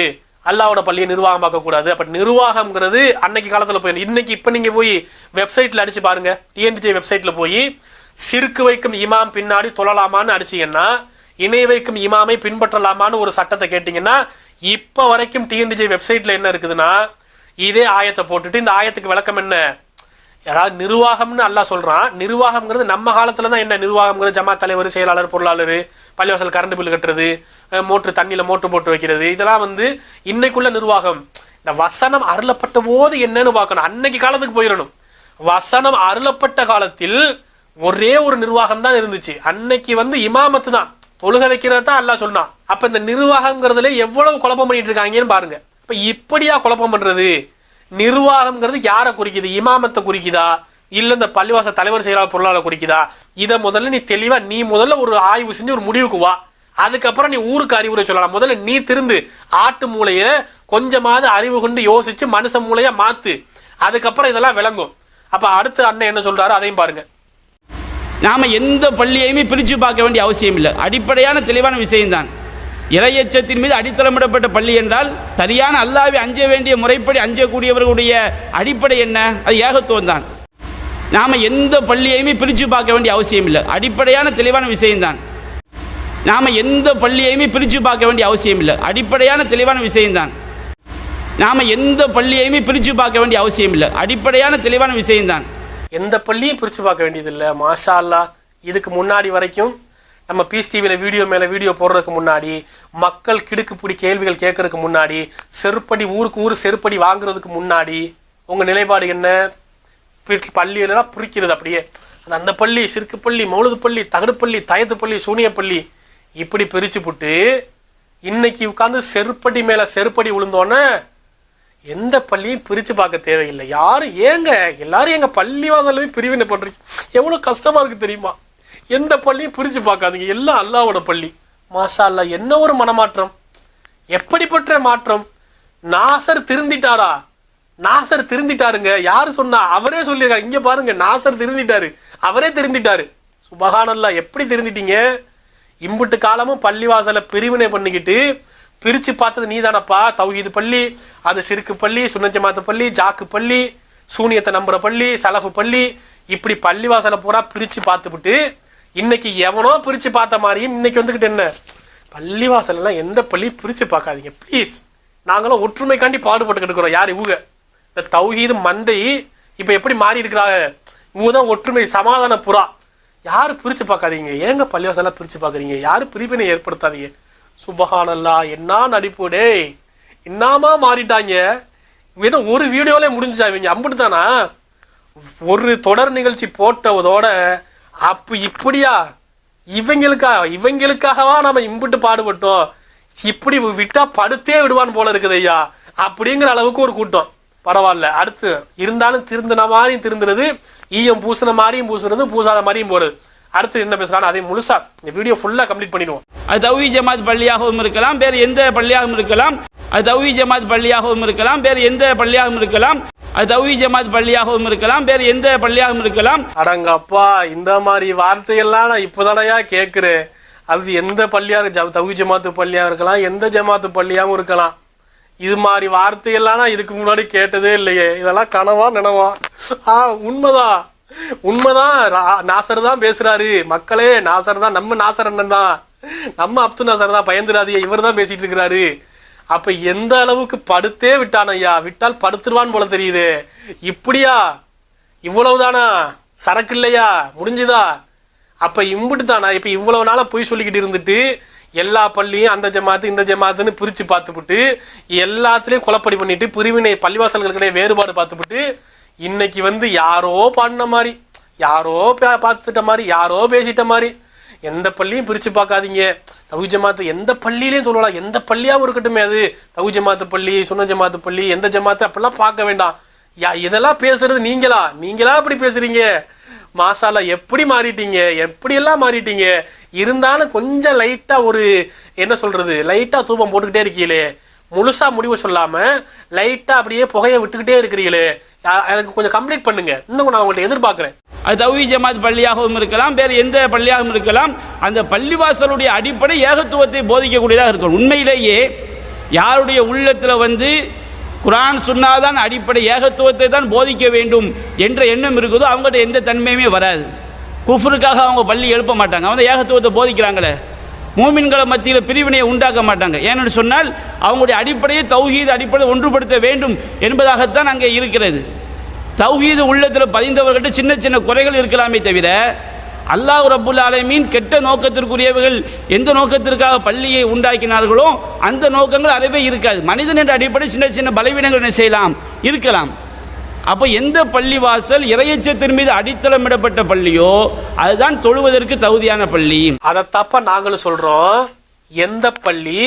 அல்லாவோட பள்ளியை நிர்வாகம் பார்க்கக்கூடாது. அப்ப நிர்வாகம்ங்கிறது அன்னைக்கு காலத்துல போய் இன்னைக்கு இப்ப நீங்க போய் வெப்சைட்ல அடிச்சு பாருங்க, டிஎன்டிஜே வெப்சைட்ல போய் சிறுக்கு வைக்கும் இமாம் பின்னாடி தொழலாமான்னு அடிச்சீங்கன்னா, இணை வைக்கும் இமாமை பின்பற்றலாமான்னு ஒரு சட்டத்தை கேட்டீங்கன்னா, இப்ப வரைக்கும் டிஎன்டிஜே வெப்சைட்ல என்ன இருக்குதுன்னா இதே ஆயத்தை போட்டுட்டு இந்த ஆயத்துக்கு விளக்கம் என்ன, அதாவது நிர்வாகம்னு அல்லாஹ் சொல்றான். நிர்வாகம்ங்கிறது நம்ம காலத்துல தான் என்ன நிர்வாகம்ங்கிறது? ஜமாத் தலைவர், செயலாளர், பொருளாளர், பள்ளிவாசல் கரண்ட் பில் கட்டுறது, மோட்டர் தண்ணியில மோட்டர் போட்டு வைக்கிறது, இதெல்லாம் இன்னைக்குள்ள நிர்வாகம். இந்த வசனம் அருளப்பட்ட போது என்னன்னு பார்க்கணும். அன்னைக்கு காலத்துக்கு போயிடணும். வசனம் அருளப்பட்ட காலத்தில் ஒரே ஒரு நிர்வாகம் தான் இருந்துச்சு. அன்னைக்கு இமாமத்து தான், தொழுகை வைக்கிறது தான் அல்லாஹ் சொன்னான். அப்ப இந்த நிர்வாகம்ங்கிறதுல எவ்வளவு குழப்பம் பண்ணிட்டு இருக்காங்கன்னு பாருங்க. இப்ப இப்படியா குழப்பம் பண்றது? நிர்வாகம்ங்கிறது யாரை குறிக்குது? இமாமத்தை குறிக்குதா இல்ல இந்த பள்ளிவாச தலைவர், செயலாளர், பொருளாளர் குறிக்குதா? இதை முதல்ல நீ முதல்ல ஒரு ஆய்வு செஞ்சு ஒரு முடிவுக்கு வா. அதுக்கப்புறம் நீ ஊருக்கு அறிவுரை சொல்லலாம். முதல்ல நீ திருந்து ஆட்டு மூளைய கொஞ்சமாவது அறிவு கொண்டு யோசிச்சு மனுஷ மூளைய மாத்து. அதுக்கப்புறம் இதெல்லாம் விளங்கும். அப்ப அடுத்து அண்ணன் என்ன சொல்றாரு அதையும் பாருங்க. நாம எந்த பள்ளியையுமே பிரித்து பார்க்க வேண்டிய அவசியம் இல்லை. அடிப்படையான தெளிவான விஷயம்தான். இறையச்சத்தின் மீது அடித்தளமிடப்பட்ட பள்ளி என்றால் சரியான அல்லாஹ்வை அஞ்ச வேண்டிய முறைப்படி அஞ்சக்கூடியவர்களுடைய அடிப்படை என்ன? அது ஏகத்துவம் தான். நாம் எந்த பள்ளியையுமே பிரித்து பார்க்க வேண்டிய அவசியம் இல்லை. அடிப்படையான தெளிவான விஷயம்தான். நாம் எந்த பள்ளியையுமே பிரித்து பார்க்க வேண்டிய அவசியம் இல்லை. அடிப்படையான தெளிவான விஷயம்தான். நாம் எந்த பள்ளியையுமே பிரித்து பார்க்க வேண்டிய அவசியம் இல்லை. அடிப்படையான தெளிவான விஷயம்தான். எந்த பள்ளியும் பிரித்து பார்க்க வேண்டியதில்லை. மாஷா அல்லாஹ். இதுக்கு முன்னாடி வரைக்கும் நம்ம பீஸ் டிவியில் வீடியோ மேலே வீடியோ போடுறதுக்கு முன்னாடி, மக்கள் கிடுக்கு பிடி கேள்விகள் கேட்கறதுக்கு முன்னாடி, செருப்படி ஊருக்கு ஊர் செருப்படி வாங்குறதுக்கு முன்னாடி உங்கள் நிலைப்பாடு என்ன? பள்ளியெல்லாம் பிரிக்கிறது அப்படியே. அந்த பள்ளி சிறுக்கு பள்ளி, மௌலுது பள்ளி, தகடு பள்ளி, தயத்து பள்ளி, சூனிய பள்ளி இப்படி பிரித்து போட்டு இன்னைக்கு உட்காந்து செருப்படி மேலே செருப்படி விழுந்தோன்னே எந்த பள்ளியும் பிரித்து பார்க்க தேவையில்லை. யாரும் ஏங்க எல்லாரும் எங்கள் பள்ளி வாசலுமே பிரிவினை பண்ணுறீங்க, எவ்வளோ கஷ்டமாக இருக்குது தெரியுமா? எந்த பள்ளியும் பிரித்து பார்க்காதீங்க, எல்லாம் அல்லாவோட பள்ளி. மாஷா அல்லா, என்ன ஒரு மனமாற்றம், எப்படிப்பட்ட மாற்றம்! நாசர் திருந்திட்டாரா? நாசர் திருந்திட்டாருங்க. யாரு சொன்னா? அவரே சொல்லியிருக்காரு. இங்க பாருங்க, நாசர் திருந்திட்டாரு, அவரே திருந்திட்டாரு. சுபஹானல்லாஹ். எப்படி திருந்திட்டீங்க? இம்புட்டு காலமும் பள்ளிவாசலை பிரிவினை பண்ணிக்கிட்டு பிரித்து பார்த்தது நீ தானப்பா. தௌஹீது பள்ளி, அது சிறுக்கு பள்ளி, சுன்னஜமாத்து பள்ளி, ஜாக்கு பள்ளி, சூனியத்தை நம்புற பள்ளி, சலஃபு பள்ளி, இப்படி பள்ளிவாசலை பூரா பிரித்து பார்த்துவிட்டு இன்னைக்கு எவனோ பிரித்து பார்த்த மாதிரியும் இன்னைக்கு வந்துக்கிட்டு என்ன பள்ளிவாசல் எல்லாம் எந்த பள்ளியும் பிரித்து பார்க்காதீங்க ப்ளீஸ். நாங்களும் ஒற்றுமைக்காண்டி பாடுபட்டு இருக்கிறோம். யார் இவங்க? இந்த தௌஹீது மந்தை இப்போ எப்படி மாறி இருக்கிறாங்க? இவங்க தான் ஒற்றுமை சமாதான புறா. யாரும் பிரித்து பார்க்காதீங்க. ஏங்க பள்ளிவாசலாம் பிரித்து பார்க்குறீங்க? யாரும் பிரிவினை ஏற்படுத்தாதீங்க. சுபஹானல்லாஹ். என்ன நடிப்பு டே! என்னமா மாறிட்டாங்க. ஏதோ ஒரு வீடியோலே முடிஞ்சுச்சா இவங்க? அம்பிட்டு தானா? ஒரு தொடர் நிகழ்ச்சி போட்டதோட அப்போ இப்படியா? இவங்களுக்காகவா நம்ம இம்பிட்டு பாடுபட்டோம்? இப்படி விட்டா படுத்தே விடுவான் போல இருக்குது ஐயா அப்படிங்கிற அளவுக்கு ஒரு கூட்டம். பரவாயில்ல. அடுத்து இருந்தாலும் திருந்தின மாதிரியும் திருந்துறது, ஈயம் பூசின மாதிரியும் பூசுறது, பூசாத மாதிரியும் போறது. அடுத்து என்ன பேசுறான்னு அதை முழுசா இந்த வீடியோ ஃபுல்லா கம்ப்ளீட் பண்ணிடுவோம். அது தௌஹீத் ஜமாத் பள்ளியாகவும் இருக்கலாம், வேறு எந்த பள்ளியாகவும் இருக்கலாம். அது தௌஹீத் ஜமாத் பள்ளியாகவும் இருக்கலாம், வேறு எந்த பள்ளியாகவும் இருக்கலாம். அது தௌஹீத் ஜமாத் பள்ளியாகவும் இருக்கலாம், வேறு எந்த பள்ளியாகவும் இருக்கலாம். அடங்கப்பா, இந்த மாதிரி வார்த்தையெல்லாம் நான் இப்போதானயா கேட்குறேன். அது எந்த பள்ளியாக, தௌஹீத் ஜமாத்து பள்ளியாக இருக்கலாம், எந்த ஜமாத்து பள்ளியாகவும் இருக்கலாம். இது மாதிரி வார்த்தையெல்லாம் நான் இதுக்கு முன்னாடி கேட்டதே இல்லையே. இதெல்லாம் கனவா நினவா? உண்மைதான், உண்மைதான். நாசர் தான் பேசுறாரு. மக்களே, நாசர் தான், நம்ம நாசர் அண்ணன் தான், நம்ம அப்துல் நாசர் தான். பயந்துடாதீங்க, இவர் தான் பேசிட்டு இருக்கிறாரு. அப்ப எந்த அளவுக்கு படுத்தே விட்டான் ஐயா, விட்டால் படுத்துருவான் போல தெரியுது. இப்படியா, இவ்வளவுதானா, சரக்கு இல்லையா, முடிஞ்சுதா? அப்ப இம்புட்டு தானா? இப்ப இவ்வளவு நாளா பொய் சொல்லிக்கிட்டு இருந்துட்டு எல்லா பள்ளியும் அந்த ஜமாத்து இந்த ஜமாத்துன்னு பிரிச்சு பார்த்துவிட்டு எல்லாத்துலயும் குழப்படி பண்ணிட்டு பிரிவினை பள்ளிவாசல்களுக்கிடையே வேறுபாடு பார்த்துவிட்டு இன்னைக்கு வந்து யாரோ பாடின மாதிரி, யாரோ பார்த்துட்ட மாதிரி, யாரோ பேசிட்ட மாதிரி, எந்த பள்ளியும் பிரிச்சு பார்க்காதீங்க. தௌஹீத் ஜமாத்து எந்த பள்ளியிலையும் சொல்லலாம், எந்த பள்ளியாவும் இருக்கட்டுமே, அது தௌஹீத் ஜமாத்து பள்ளி, சுன்னத் ஜமாத்து பள்ளி, எந்த ஜமாத்து அப்படிலாம் பார்க்க வேண்டாம். இதெல்லாம் பேசுறது நீங்களா அப்படி பேசுறீங்க? மாஷால்லா, எப்படி மாறிட்டீங்க, எப்படியெல்லாம் மாறிட்டீங்க. இருந்தாலும் கொஞ்சம் லைட்டா ஒரு என்ன சொல்றது, லைட்டா தூபம் போட்டுக்கிட்டே இருக்கீங்களே, முழுசா முடிவு சொல்லாம லைட்டா அப்படியே புகையை விட்டுக்கிட்டே இருக்கிறீங்களே, அதுக்கு கொஞ்சம் கம்ப்ளீட் பண்ணுங்க. இன்னும் நான் உங்கள்ட்ட எதிர்பார்க்கிறேன். அது தௌஹீத் ஜமாத் பள்ளியாகவும் இருக்கலாம், வேறு எந்த பள்ளியாகவும் இருக்கலாம். அந்த பள்ளிவாசலுடைய அடிப்படை ஏகத்துவத்தை போதிக்கக்கூடியதாக இருக்கும். உண்மையிலேயே யாருடைய உள்ளத்தில் வந்து குர்ஆன் சுன்னாதான் அடிப்படை, ஏகத்துவத்தை தான் போதிக்க வேண்டும் என்ற எண்ணம் இருக்குதோ அவங்கள்ட்ட எந்த தன்மையுமே வராது. குஃப்ருக்காக அவங்க பள்ளி எழுப்ப மாட்டாங்க, அவங்க ஏகத்துவத்தை போதிக்கிறாங்களே. மூமின்களை மத்தியில் பிரிவினையை உண்டாக்க மாட்டாங்க. ஏன்னு சொன்னால் அவங்களுடைய அடிப்படையை தௌஹீத் அடிப்படை ஒன்றுபடுத்த வேண்டும் என்பதாகத்தான் அங்கே இருக்கிறது. தௌஹீது உள்ளத்தில் பதிந்தவர்கிட்ட சின்ன சின்ன குறைகள் இருக்கலாமே தவிர அல்லாஹ் ரப்புல் ஆலமீன் கெட்ட நோக்கத்திற்குரியவர்கள் எந்த நோக்கத்திற்காக பள்ளியை உண்டாக்கினார்களோ அந்த நோக்கங்கள் அறவே இருக்காது. மனிதன் என்ற அடிப்படை சின்ன சின்ன பலவீனங்கள் என்ன செய்யலாம், இருக்கலாம். அப்போ எந்த பள்ளிவாசல் இறையச்சத்தின் மீது அடித்தளமிடப்பட்ட பள்ளியோ அதுதான் தொழுவதற்கு தகுதியான பள்ளி. அதைத்தாப்ப நாங்களும் சொல்றோம். எந்த பள்ளி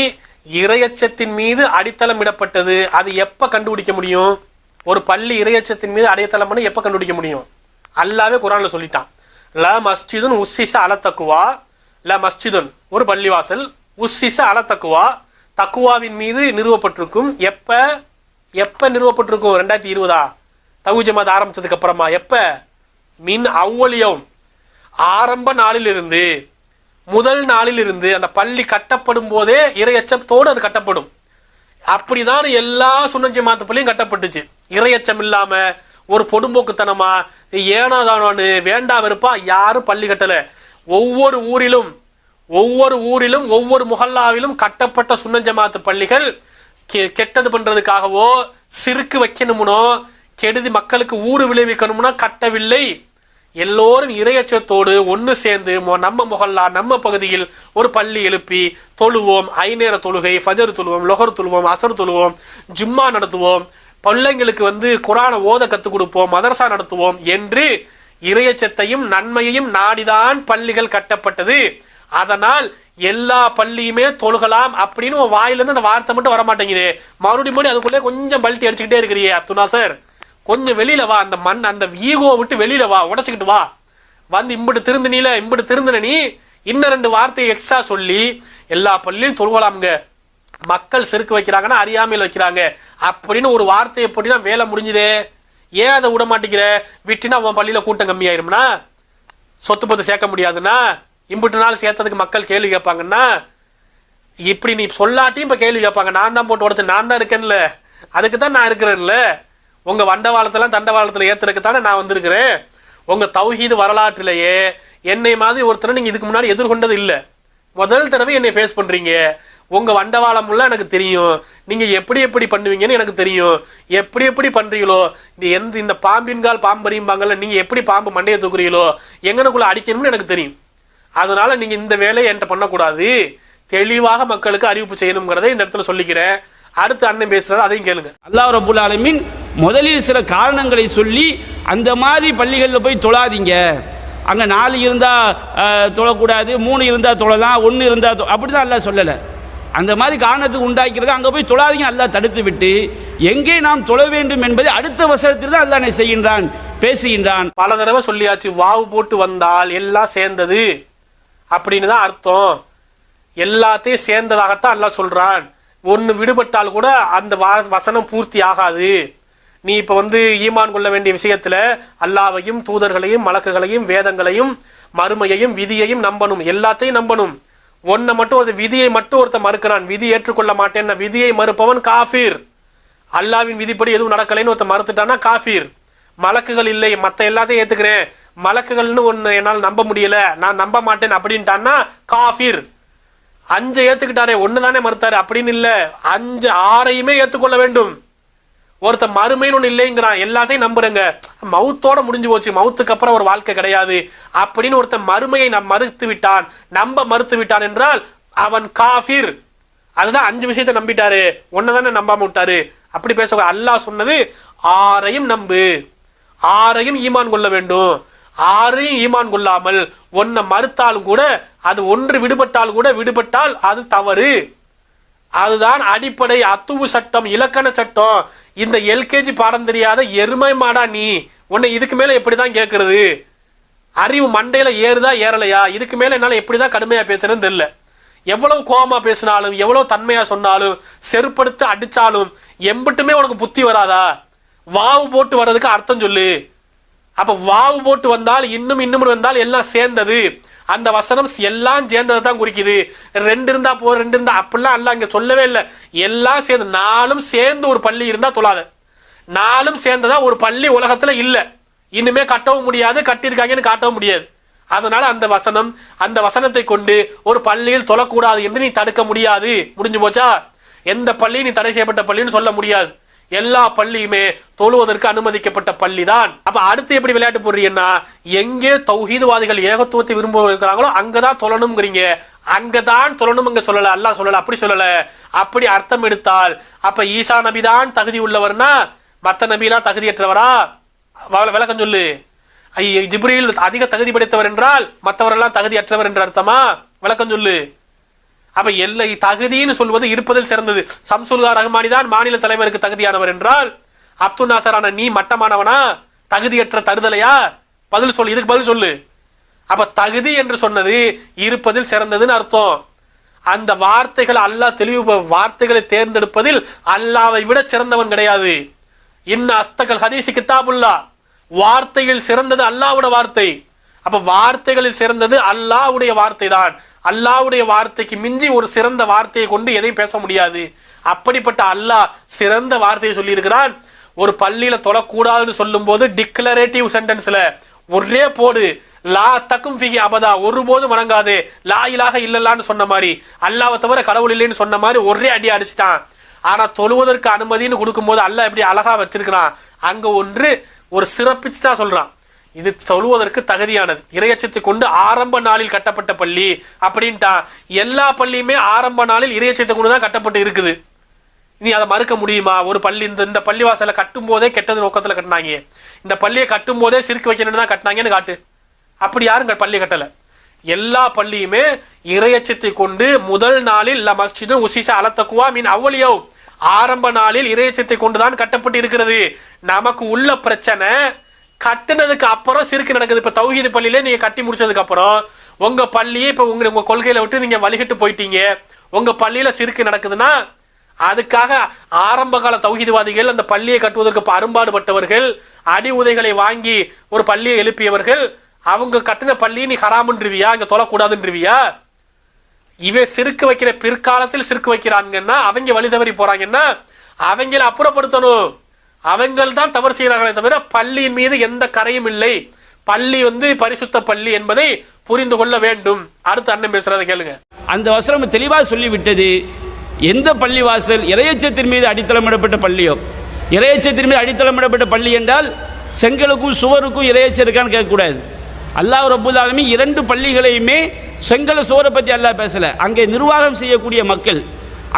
இறையச்சத்தின் மீது அடித்தளமிடப்பட்டது அது எப்ப கண்டுபிடிக்க முடியும்? ஒரு பள்ளி இறையச்சத்தின் மீது அடித்தளம் பண்ணி எப்ப கண்டுபிடிக்க முடியும்? அல்லாஹ்வே குர்ஆன்ல சொல்லிட்டான். ல மஸ்ஜிதுன் உஸ்ஸிஸ அல தக்வா, ல மஸ்ஜிதுன் ஒரு பள்ளிவாசல், உஸ்ஸிஸ அல தக்வா தக்வாவின் மீது நிறுவப்பட்டிருக்கும். எப்ப நிறுவப்பட்டிருக்கும்? 2020 தௌஹீத் ஜமாத் ஆரம்பிச்சதுக்கு அப்புறமா. எப்ப? மின் அவ்வலியம், ஆரம்ப நாளிலிருந்து, முதல் நாளிலிருந்து அந்த பள்ளி கட்டப்படும் போதே இறையச்சத்தோடு அது கட்டப்படும். அப்படிதான் எல்லா சுன்னத் ஜமாத் பள்ளியும் கட்டப்பட்டுச்சு. இறையச்சம் இல்லாம ஒரு பொடும்போக்குத்தனமா ஏனாதானு வேண்டா வெறுப்பா யாரும் பள்ளி கட்டல. ஒவ்வொரு ஊரிலும் ஒவ்வொரு முஹல்லாவிலும் கட்டப்பட்ட சுன்னத் ஜமாத் பள்ளிகள் கெட்டது பண்றதுக்காகவோ சிறுக்கு வைக்கணும்னோ கெடுதி மக்களுக்கு ஊறு விளைவிக்கணும்னா கட்டவில்லை. எல்லோரும் இறையச்சத்தோடு ஒன்று சேர்ந்து நம்ம முஹல்லா நம்ம பகுதியில் ஒரு பள்ளி எழுப்பி தொழுவோம், ஐநேர தொழுகை, ஃபஜர் தொழுவோம், லொஹர் தொழுவோம், அசர் தொழுவோம், ஜும்மா நடத்துவோம், பிள்ளைங்களுக்கு வந்து குர்ஆனை ஓத கற்றுக் கொடுப்போம், மதரசா நடத்துவோம் என்று இறையச்சத்தையும் நன்மையையும் நாடிதான் பள்ளிகள் கட்டப்பட்டது. அதனால் எல்லா பள்ளியுமே தொழுகலாம் அப்படின்னு வாயிலிருந்து அந்த வார்த்தை மட்டும் வரமாட்டேங்குது. மறுபடியும் அதுக்குள்ளே கொஞ்சம் பல்ட்டி அடிச்சுக்கிட்டே இருக்கிறியே அப்துல்லா சார், கொஞ்சம் வெளியில வா, அந்த அந்த ஈகோ விட்டு வெளியில வா, உடச்சிக்கிட்டு வா. வந்து இம்பிட்டு திருந்தின நீ இன்னும் 2 வார்த்தையை எக்ஸ்ட்ரா சொல்லி எல்லா பள்ளியும் தொழுகலாம்ங்க, மக்கள் செருக்கு வைக்கிறாங்கன்னா அறியாமையில் வைக்கிறாங்க அப்படின்னு ஒரு வார்த்தையை போட்டினா வேலை முடிஞ்சுதே. ஏன் அதை விட மாட்டேங்கிற? விட்டுனா அவன் பள்ளியில கூட்டம் கம்மியாயிரும்னா, சொத்து பத்து சேர்க்க முடியாதுன்னா, இம்பிட்டு நாள் சேர்த்ததுக்கு மக்கள் கேள்வி கேட்பாங்கன்னா, இப்படி நீ சொல்லாட்டியும் இப்ப கேள்வி கேட்பாங்க. நான் தான் போட்டு உடச்சு, நான் தான் இருக்கேன்ல, அதுக்கு தான் நான் இருக்கிறேன்ல. உங்க வண்டவாளத்தெல்லாம் தண்டவாளத்துல ஏத்துறதுக்கு தானே நான் வந்திருக்கிறேன். உங்க தௌஹீது வரலாற்றிலேயே என்னை மாதிரி ஒருத்தரை நீங்க இதுக்கு முன்னாடி எதிர்கொண்டது இல்லை. முதல் தடவை என்னை ஃபேஸ் பண்றீங்க. உங்க வண்டவாளம் எல்லாம் எனக்கு தெரியும், நீங்க எப்படி பண்ணுவீங்கன்னு எனக்கு தெரியும். எப்படி பண்றீங்களோ, இந்த பாம்பின்கால் பாம்பறியும்பாங்கல்ல, நீங்க எப்படி பாம்பு மண்டையை தூக்குறீங்களோ எங்கனக்குள்ள அடிக்கணும்னு எனக்கு தெரியும். அதனால நீங்க இந்த வேலையை என்கிட்ட பண்ணக்கூடாது, தெளிவாக மக்களுக்கு அறிவிப்பு செய்யணுங்கிறதை இந்த இடத்துல சொல்லிக்கிறேன். அடுத்து அண்ணன் பேசுறாரு, அதையும் கேளுங்க. அல்லாஹ் ரப்புல் ஆலமீன் முதலில் சில காரணங்களை சொல்லி அந்த மாதிரி பள்ளிகளில் போய் தொழாதீங்க, அங்கே 4 இருந்தால் தொழக்கூடாது, 3 இருந்தால் தொழலாம், 1 இருந்தால் அப்படி தான் அல்லாஹ் சொல்லலை. அந்த மாதிரி காரணத்துக்கு உண்டாக்கிறது அங்கே போய் தொழாதீங்க அல்லாஹ் தடுத்து விட்டு எங்கே நாம் தொழ வேண்டும் என்பதை அடுத்த வசனத்தில் தான் அல்லாஹ் செய்கின்றான், பேசுகின்றான். பல தடவை சொல்லியாச்சு, வாவு போட்டு வந்தால் எல்லாம் சேர்ந்தது அப்படின்னு தான் அர்த்தம். எல்லாத்தையும் சேர்ந்ததாகத்தான் அல்லாஹ் சொல்றான். ஒன்று விடுபட்டால் கூட அந்த வசனம் பூர்த்தி ஆகாது. நீ இப்போ வந்து ஈமான் கொள்ள வேண்டிய விஷயத்தில் அல்லாஹ்வையும் தூதர்களையும் மலக்குகளையும் வேதங்களையும் மறுமையையும் விதியையும் நம்பணும், எல்லாத்தையும் நம்பணும். ஒன்றை மட்டும் ஒரு விதியை மட்டும் ஒருத்த மறுக்கிறான், விதி ஏற்றுக்கொள்ள மாட்டேன், விதியை மறுப்பவன் காஃபீர். அல்லாஹ்வின் விதிப்படி எதுவும் நடக்கலைன்னு ஒருத்த மறுத்துட்டானா காஃபீர். மலக்குகள் இல்லை, மற்ற எல்லாத்தையும் ஏற்றுக்கிறேன், மலக்குகள்னு ஒன்று என்னால் நம்ப முடியல, நான் நம்ப மாட்டேன் அப்படின்ட்டான்னா காஃபீர். 5 ஏத்துக்கிட்டாரே, ஒண்ணுதானே மறுத்தாரு அப்படின்னு இல்ல, 5 6ஐயுமே ஏத்துக்கொள்ள வேண்டும். ஒருத்த மறுமைன்னு ஒண்ணு இல்லைங்கிறான், எல்லாத்தையும் நம்புறங்க, மவுத்தோட முடிஞ்சு போச்சு, மவுத்துக்கு அப்புறம் ஒரு வாழ்க்கை கிடையாது அப்படின்னு ஒருத்த மறுமையை மறுத்து விட்டான், நம்ப மறுத்து விட்டான் என்றால் அவன் காஃபிர். அதுதான் 5 விஷயத்தை நம்பிட்டாரு, ஒன்னதானே நம்பாம விட்டாரு. அப்படி பேச அல்லாஹ் சொன்னது 6ஐயும் நம்பு, 6ஐயும் ஈமான் கொள்ள வேண்டும். 6ஐயும் ஈமான் கொள்ளாமல் ஒன்ன மறுத்தாலும் கூட, அது ஒன்று விடுபட்டால் அது தவறு. அதுதான் அடிப்படை அத்துவு சட்டம், இலக்கண சட்டம். இந்த எல்கேஜி பாடம் தெரியாத எருமை மாடா நீ, உன்னை இதுக்கு மேல எப்படிதான் கேட்கறது? அறிவு மண்டையில ஏறுதா ஏறலையா? இதுக்கு மேல என்னால எப்படிதான் கடுமையா பேசுறேன்னு தெரியல. எவ்வளவு கோபமா பேசினாலும், எவ்வளவு தன்மையா சொன்னாலும், செருப்படுத்து அடிச்சாலும் எம்பிட்டுமே உனக்கு புத்தி வராதா? வாவு போட்டு வர்றதுக்கு அர்த்தம் சொல்லு. அப்ப வாவு போட்டு வந்தால் இன்னும் வந்தால் எல்லாம் சேர்ந்தது. அந்த வசனம் எல்லாம் சேர்ந்ததை தான் குறிக்குது. 2 இருந்தா 2 இருந்தா அப்படிலாம் அல்ல இங்க சொல்லவே இல்லை. எல்லாம் சேர்ந்து 4ம் சேர்ந்து ஒரு பள்ளி இருந்தா தொழாத. 4ம் சேர்ந்ததா ஒரு பள்ளி உலகத்துல இல்ல, இன்னுமே கட்டவும் முடியாது, கட்டியிருக்காங்கன்னு காட்டவும் முடியாது. அதனால அந்த வசனத்தை கொண்டு ஒரு பள்ளியில் தொழக்கூடாது என்று நீ தடுக்க முடியாது. முடிஞ்சு போச்சா? எந்த பள்ளி நீ தடை செய்யப்பட்ட பள்ளின்னு சொல்ல முடியாது. எல்லா பள்ளியுமே தொழுவதற்கு அனுமதிக்கப்பட்ட பள்ளி தான். அப்ப அடுத்து எப்படி விளையாட்டு போடுறீங்கன்னா, எங்கே தௌஹீதுவாதிகள் ஏகத்துவத்தை விரும்புகிறாங்களோ அங்கதான் தொழணும்ங்கிறீங்க. அங்கதான் தொழணும் அங்க சொல்லல, அல்லாஹ் சொல்லல, அப்படி சொல்லல. அப்படி அர்த்தம் எடுத்தால் அப்ப ஈசா நபி தான் தகுதி உள்ளவர்னா மத்த நபிலாம் தகுதியற்றவரா? விளக்கம் சொல்லு. ஜிப்ரீல் அதிக தகுதி படைத்தவர் என்றால் மற்றவரெல்லாம் தகுதியற்றவர் என்ற அர்த்தமா? விளக்கம் சொல்லு. அப்ப எல்லை தகுதின்னு சொல்வது இருப்பதில் சிறந்தது. சம்சுல்கா ரஹ்மானி தான் மாநில தலைவருக்கு தகுதியானவர் என்றால் அப்துல் நாசரான நீ மட்டமானவனா? தகுதியற்ற தருதலையா? பதில் சொல்லு, இதுக்கு பதில் சொல்லு. அப்ப தகுதி என்று சொன்னது இருப்பதில் சிறந்ததுன்னு அர்த்தம். அந்த வார்த்தைகள் அல்லாஹ் தெளிவு, வார்த்தைகளை தேர்ந்தெடுப்பதில் அல்லாவை விட சிறந்தவன் கிடையாது. இன்ன அஸ்தகல் ஹதீசி கிதாபுல்லா, வார்த்தையில் சிறந்தது அல்லாஹ்வுடைய வார்த்தை. அப்ப வார்த்தைகளில் சிறந்தது அல்லாஹ்வுடைய வார்த்தை தான். அல்லாஹ்வுடைய வார்த்தைக்கு மிஞ்சி ஒரு சிறந்த வார்த்தையை கொண்டு எதையும் பேச முடியாது. அப்படிப்பட்ட அல்லாஹ் சிறந்த வார்த்தையை சொல்லி இருக்கிறான். ஒரு பள்ளியில தொழக்கூடாதுன்னு சொல்லும் போது டிக்ளரேட்டிவ் சென்டென்ஸ்ல ஒரே போடு, லா தக்கும் ஃபிஹி அபதா, ஒருபோதும் வணங்காதே, லா இலாஹ இல்லல்லான்னு சொன்ன மாதிரி, அல்லாஹ்வை தவிர கடவுள் இல்லைன்னு சொன்ன மாதிரி ஒரே அடி அடிச்சிட்டான். ஆனா தொழுவதற்கு அனுமதின்னு கொடுக்கும்போது அல்லாஹ் எப்படி அழகா வச்சிருக்கிறான். அங்க ஒரு சிறப்பிச்சு தான் சொல்றான், இது தொழுவதற்கு தகுதியானது, இறையச்சத்தை கொண்டு ஆரம்ப நாளில் கட்டப்பட்ட பள்ளி அப்படின்ட்டா. எல்லா பள்ளியுமே ஆரம்ப நாளில் இறையச்சத்தை கொண்டு தான் கட்டப்பட்டு இருக்குது. நீ அதை மறுக்க முடியுமா? ஒரு பள்ளி இந்த பள்ளிவாசலை கட்டும் போதே கெட்டது நோக்கத்துல கட்டினாங்க, இந்த பள்ளியை கட்டும் போதே சிறுக்கு வைக்கணும்னு தான் கட்டினாங்கன்னு காட்டு. அப்படி யாருங்க பள்ளி கட்டல? எல்லா பள்ளியுமே இறையச்சத்தை கொண்டு முதல் நாளில் மஸ்ஜிது உசிச அலத்தக்குவா மீன் அவ்வளியோ, ஆரம்ப நாளில் இறையச்சத்தை கொண்டுதான் கட்டப்பட்டு இருக்கிறது. நமக்கு உள்ள பிரச்சனை கட்டினதுக்கு அப்புறம் சிறுக்கு நடக்குது. இப்ப தௌஹீது பள்ளியிலே நீங்க கட்டி முடிச்சதுக்கு அப்புறம் உங்க பள்ளியே இப்ப உங்க கொள்கையில விட்டு நீங்க வழிகிட்டு போயிட்டீங்க, உங்க பள்ளியில சிறுக்கு நடக்குதுன்னா அதுக்காக ஆரம்ப கால தௌஹீதுவாதிகள் அந்த பள்ளியை கட்டுவதற்கு அரும்பாடுபட்டவர்கள், அடி உதைகளை வாங்கி ஒரு பள்ளியை எழுப்பியவர்கள், அவங்க கட்டின பள்ளியை நீ ஹராமுன்றிவியா, இங்க தொழக்கூடாதுன்றிவியா? இவன் சிறுக்கு வைக்கிற பிற்காலத்தில் சிறுக்கு வைக்கிறாங்கன்னா அவங்க வழி தவறி போறாங்கன்னா அவங்கள அப்புறப்படுத்தணும். அவங்கள் தான் தவறு செய்கிறார்களே தவிர பள்ளியின் மீது எந்த கரையும் இல்லை. பள்ளி பரிசுத்த பள்ளி என்பதை புரிந்து கொள்ள வேண்டும். அடுத்து அண்ணன் பேசுறதை கேளுங்க. அந்த வசனம் தெளிவாக சொல்லிவிட்டது. எந்த பள்ளிவாசல் இறையச்சத்தின் மீது அடித்தளமிடப்பட்ட பள்ளியோ, இறையச்சத்தின் மீது அடித்தளமிடப்பட்ட பள்ளி என்றால் செங்கலுக்கும் சுவருக்கும் இறையச்சம் இருக்கான்னு கேட்கக்கூடாது. அல்லாஹ் ரப்புல் ஆலமீன் 2 பள்ளிகளையுமே செங்கல சுவரை பற்றி அல்லாஹ் பேசலை. அங்கே நிர்வாகம் செய்யக்கூடிய மக்கள்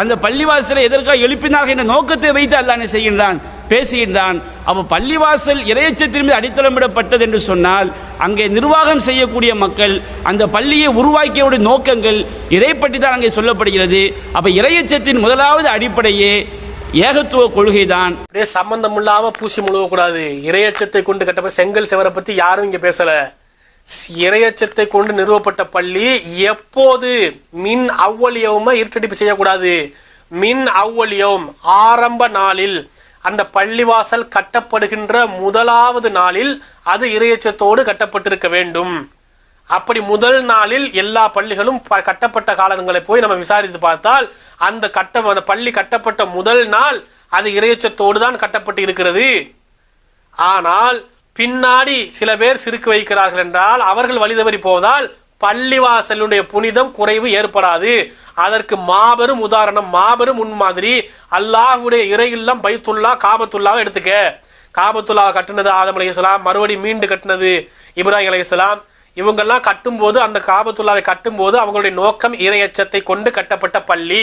அந்த பள்ளிவாசலை எதற்காக எழுப்பினார்கள் என்ற நோக்கத்தை வைத்து அல்லாஹ் என்ன செய்கின்றான், பேசுகின்றான். அப்போ பள்ளிவாசல் இறையச்சத்தின் மீது அடித்தளமிடப்பட்டது என்று சொன்னால் அங்கே நிர்வாகம் செய்யக்கூடிய மக்கள், அந்த பள்ளியை உருவாக்கியவுடைய நோக்கங்கள், இதை பற்றி தான் அங்கே சொல்லப்படுகிறது. அப்போ இறையச்சத்தின் முதலாவது அடிப்படையே ஏகத்துவ கொள்கை தான். சம்பந்தம் இல்லாம பூசி முழுவக்கூடாது. இறையச்சத்தை கொண்டு கட்டப்பட்ட செங்கல் சிவரை பத்தி யாரும் இங்க பேசல. இறையச்சத்தை கொண்டு நிறுவப்பட்ட பள்ளி எப்போது மின் அவ்வளியவுமா இருட்டடிப்பு செய்யக்கூடாது. மின் அவ்வளியவும் ஆரம்ப நாளில், அந்த பள்ளிவாசல் கட்டப்படுகின்ற முதலாவது நாளில் அது இறையச்சத்தோடு கட்டப்பட்டிருக்க வேண்டும். அப்படி முதல் நாளில் எல்லா பள்ளிகளும் கட்டப்பட்ட காலங்களை போய் நம்ம விசாரித்து பார்த்தால் அந்த பள்ளி கட்டப்பட்ட முதல் நாள் அது இறையச்சத்தோடு தான் கட்டப்பட்டு இருக்கிறது. ஆனால் பின்னாடி சில பேர் சிறுக்கு வைக்கிறார்கள் என்றால் அவர்கள் வழி தவறி போவதால் பள்ளிவாசலுடைய புனிதம் குறைவு ஏற்படாது. அதற்கு மாபெரும் உதாரணம், மாபெரும் முன்மாதிரி அல்லாஹ்வுடைய இறை இல்லம் பைத்துல்லா, காபத்துல்லாவை எடுத்துக்க. காபத்துல்லாவை கட்டுனது ஆதம் அலைஹிஸ்ஸலாம், மறுபடி மீண்டு கட்டுனது இப்ராஹிம் அலைஹிஸ்ஸலாம். இவங்கெல்லாம் கட்டும்போது, அந்த காபத்துல்லாவை கட்டும்போது அவங்களுடைய நோக்கம் இறையச்சத்தை கொண்டு கட்டப்பட்ட பள்ளி.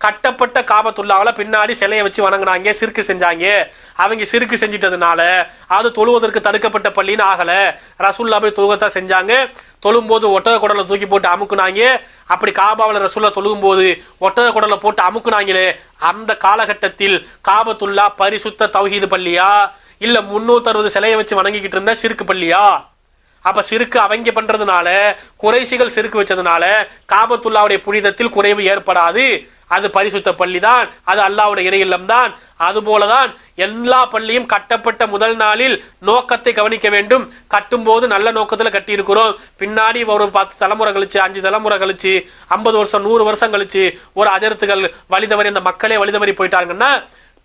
கட்டப்பட்ட காபத்துல்லாவில் பின்னாடி சிலையை வச்சு வணங்கினாங்க, சிறுக்கு செஞ்சாங்க. அவங்க சிறுக்கு செஞ்சிட்டதுனால அது தொழுவதற்கு தடுக்கப்பட்ட பள்ளின்னு ஆகலை. ரசூல்லா போய் தொழுகத்தான் செஞ்சாங்க. தொழும்போது ஒட்டக குடலை தூக்கி போட்டு அமுக்குனாங்க. அப்படி காபாவில் ரசூல்லா தொழுகும்போது ஒட்டக குடலை போட்டு அமுக்குனாங்களே, அந்த காலகட்டத்தில் காபத்துல்லா பரிசுத்த தௌஹீது பள்ளியா இல்லை 360 சிலையை வச்சு வணங்கிக்கிட்டு இருந்த சிறுக்கு பள்ளியா? அப்ப சிறுக்கு அவங்க பண்றதுனால, குறைசிகள் சிறுக்கு வச்சதுனால காபத்துல்லாவுடைய புனிதத்தில் குறைவு ஏற்படாது. அது பரிசுத்த பள்ளி தான், அது அல்லாஹ்வுடைய இறை இல்லம் தான். அதுபோலதான் எல்லா பள்ளியும் கட்டப்பட்ட முதல் நாளில் நோக்கத்தை கவனிக்க வேண்டும். கட்டும்போது நல்ல நோக்கத்தில் கட்டி இருக்கிறோம். பின்னாடி ஒரு 10 தலைமுறை கழிச்சு, 5 தலைமுறை கழிச்சு, 50 வருஷம் 100 வருஷம் கழிச்சு ஒரு அஜரத்துகள் வழிதவறி, அந்த மக்களே வழிதவறி போயிட்டாங்கன்னா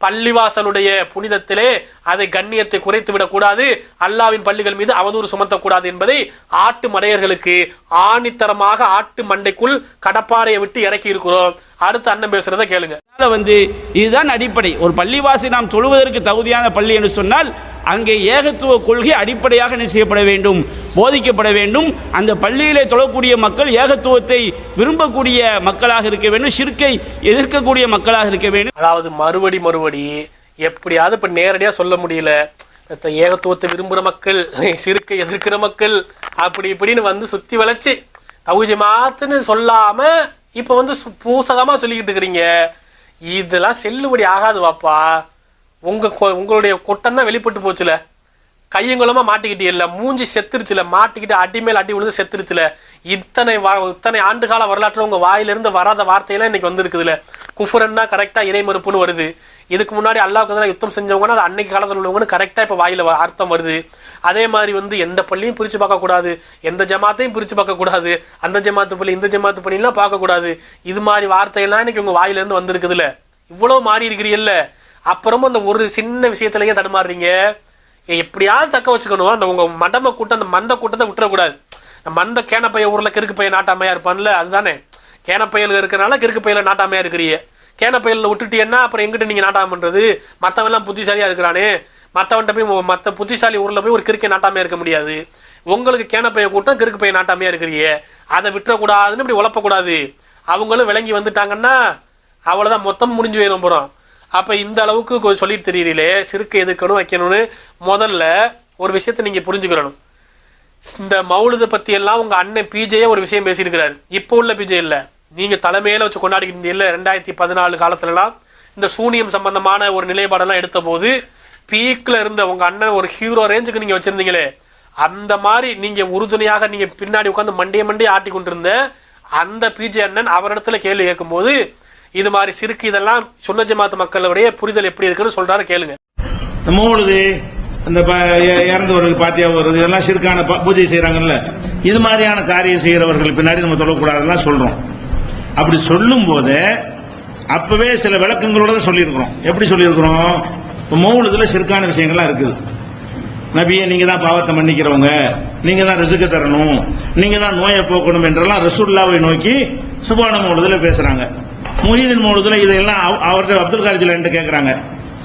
பள்ளிவாசலுடைய புனிதத்திலே அதை கண்ணியத்தை குறைத்து விடக்கூடாது. அல்லாவின் பள்ளிகள் மீது அவதூறு சுமத்தக்கூடாது என்பதை ஆட்டு மடையர்களுக்கு ஆணித்தரமாக ஆட்டு மண்டைக்குள் கடப்பாறையை விட்டு இறக்கி இருக்கிறோம். அடுத்து அண்ணன் பேசுறத கேளுங்க. இதுதான் அடிப்படை. ஒரு பள்ளிவாசி நாம் தொழுவதற்கு தகுதியான பள்ளி என்று சொன்னால் அங்கே ஏகத்துவ கொள்கை அடிப்படையாக என்ன செய்யப்பட வேண்டும், போதிக்கப்பட வேண்டும். அந்த பள்ளியிலே தொழக்கூடிய மக்கள் ஏகத்துவத்தை விரும்பக்கூடிய மக்களாக இருக்க வேண்டும், ஷிர்க்கை எதிர்க்கக்கூடிய மக்களாக இருக்க வேண்டும். அதாவது மறுபடி எப்படியாவது இப்ப நேரடியா சொல்ல முடியல, ஏகத்துவத்தை விரும்புகிற மக்கள், சிறுக்கை எதிர்க்கிற மக்கள், அப்படி இப்படின்னு வந்து சுத்தி வளைச்சு தௌஹீத் ஜமாத்துன்னு சொல்லாம இப்ப வந்து பூசகமா சொல்லிக்கிட்டு இருக்கிறீங்க. இதெல்லாம் செல்லுபடி ஆகாது வாப்பா. உங்களுடைய கொட்டம் தான் வெளிப்பட்டு போச்சுல, கையங்குளமா மாட்டிக்கிட்டே இல்லை, மூஞ்சி செத்துருச்சுல, மாட்டிக்கிட்டு அடி மேல் அடி விழுந்து செத்துருச்சுல. இத்தனை ஆண்டு கால வரலாற்றில் உங்க வாயிலிருந்து வராத வார்த்தையெல்லாம் இன்னைக்கு வந்துருக்குதுல. குஃபுரன்னா கரெக்டா இறை மறுப்புன்னு வருது. இதுக்கு முன்னாடி அல்லாஹ்வுக்கு எதிராக யுத்தம் செஞ்சவங்கன்னா அது அன்னைக்கு காலத்தில் உள்ளவங்கன்னு கரெக்டா இப்ப வாயில அர்த்தம் வருது. அதே மாதிரி வந்து எந்த பள்ளியும் பிரிச்சு பார்க்க கூடாது, எந்த ஜமாத்தையும் பிரிச்சு பார்க்க கூடாது, அந்த ஜமாத்து பள்ளி இந்த ஜமாத்து பள்ளிலாம் பார்க்க கூடாது. இது மாதிரி வார்த்தையெல்லாம் இன்னைக்கு உங்க வாயிலிருந்து வந்திருக்குதுல. இவ்வளவு மாறி இருக்கிறீல்ல, அப்புறமும் அந்த ஒரு சின்ன விஷயத்திலேயே தடுமாறுறீங்க. எப்படியாவது தக்க வச்சுக்கணும். அந்த உங்க மண்டம கூட்டம், அந்த மந்த கூட்டத்தை விட்டுறக்கூடாது. மந்த கேனப்பைய ஊர்ல கிறுக்கு பையன் நாட்டாமையா இருப்பான்ல, அதுதானே கேனப்பையல் இருக்கிறனால கிறுக்கு பையில நாட்டாமையா இருக்கிறீங்க. கேனப்பையில விட்டுட்டீங்கன்னா அப்புறம் எங்கிட்ட நீங்க நாட்டாம பண்றது? மற்றவன் எல்லாம் புத்திசாலியா இருக்கிறானே, மற்றவன்ட்ட போய் மற்ற புத்திசாலி ஊர்ல போய் ஒரு கிறுக்கை நாட்டாமையா இருக்க முடியாது. உங்களுக்கு கேனப்பைய கூட்டம் கிறுக்கு பையன் நாட்டாமையா இருக்கிறீங்க. அதை விட்டுறக்கூடாதுன்னு இப்படி உழப்பக்கூடாது. அவங்களும் விளங்கி வந்துட்டாங்கன்னா அவ்வளவுதான், மொத்தம் முடிஞ்சு வேணும் போறோம். அப்ப இந்த அளவுக்கு சொல்லிட்டு தெரியலே, சிறுக்கு எதுக்கணும் வைக்கணும்னு முதல்ல ஒரு விஷயத்தை நீங்க புரிஞ்சுக்கிறணும். இந்த மௌலுதை பத்தி எல்லாம் உங்க அண்ணன் பிஜே ஒரு விஷயம் பேசியிருக்கிறாரு. இப்போ உள்ள பிஜே இல்ல, நீங்க தலைமையில வச்சு கொண்டாடிக்கிட்டு இருந்தீங்கல்ல 2014 காலத்துலலாம் இந்த சூனியம் சம்பந்தமான ஒரு நிலைப்பாடெல்லாம் எடுத்த போது பீக்ல இருந்த உங்க அண்ணன் ஒரு ஹீரோ ரேஞ்சுக்கு நீங்க வச்சிருந்தீங்களே, அந்த மாதிரி நீங்க உறுதுணையாக நீங்க பின்னாடி உட்காந்து மண்டியை ஆட்டி கொண்டிருந்த அந்த பிஜே அண்ணன் அவரிடத்துல கேள்வி கேட்கும் போது இது மாதிரி சிறுக்கு இதெல்லாம் சுன்ன ஜமாத் மக்களுடைய புரிதல் எப்படி இருக்குன்னு சொல்றாரு, கேளுங்க. மௌலுது இந்த இறந்தவர்கள் பாத்தியா வருது, இதெல்லாம் சிறுக்கான பூஜை செய்யறாங்கல்ல, இது மாதிரியான காரியம் செய்யறவர்கள் பின்னாடி நம்ம சொல்லக்கூடாதுலாம் சொல்றோம். அப்படி சொல்லும் போது அப்பவே சில விளக்கங்களோட தான் சொல்லியிருக்கிறோம். எப்படி சொல்லியிருக்கிறோம்? மௌலுதுல சிறுக்கான விஷயங்கள்லாம் இருக்குது. நபியே நீங்க தான் பாவத்தை மன்னிக்கிறவங்க, நீங்க தான் ரிசுக்கு தரணும், நீங்க தான் நோயை போக்கணும் என்றெல்லாம் ரசூலுல்லாவை நோக்கி சுபான மௌலுதுல பேசுறாங்க. முஹீதீன் மௌலுதுல இதெல்லாம் அவர்கிட்ட அப்துல் காரி ஜிலானி கேட்கறாங்க.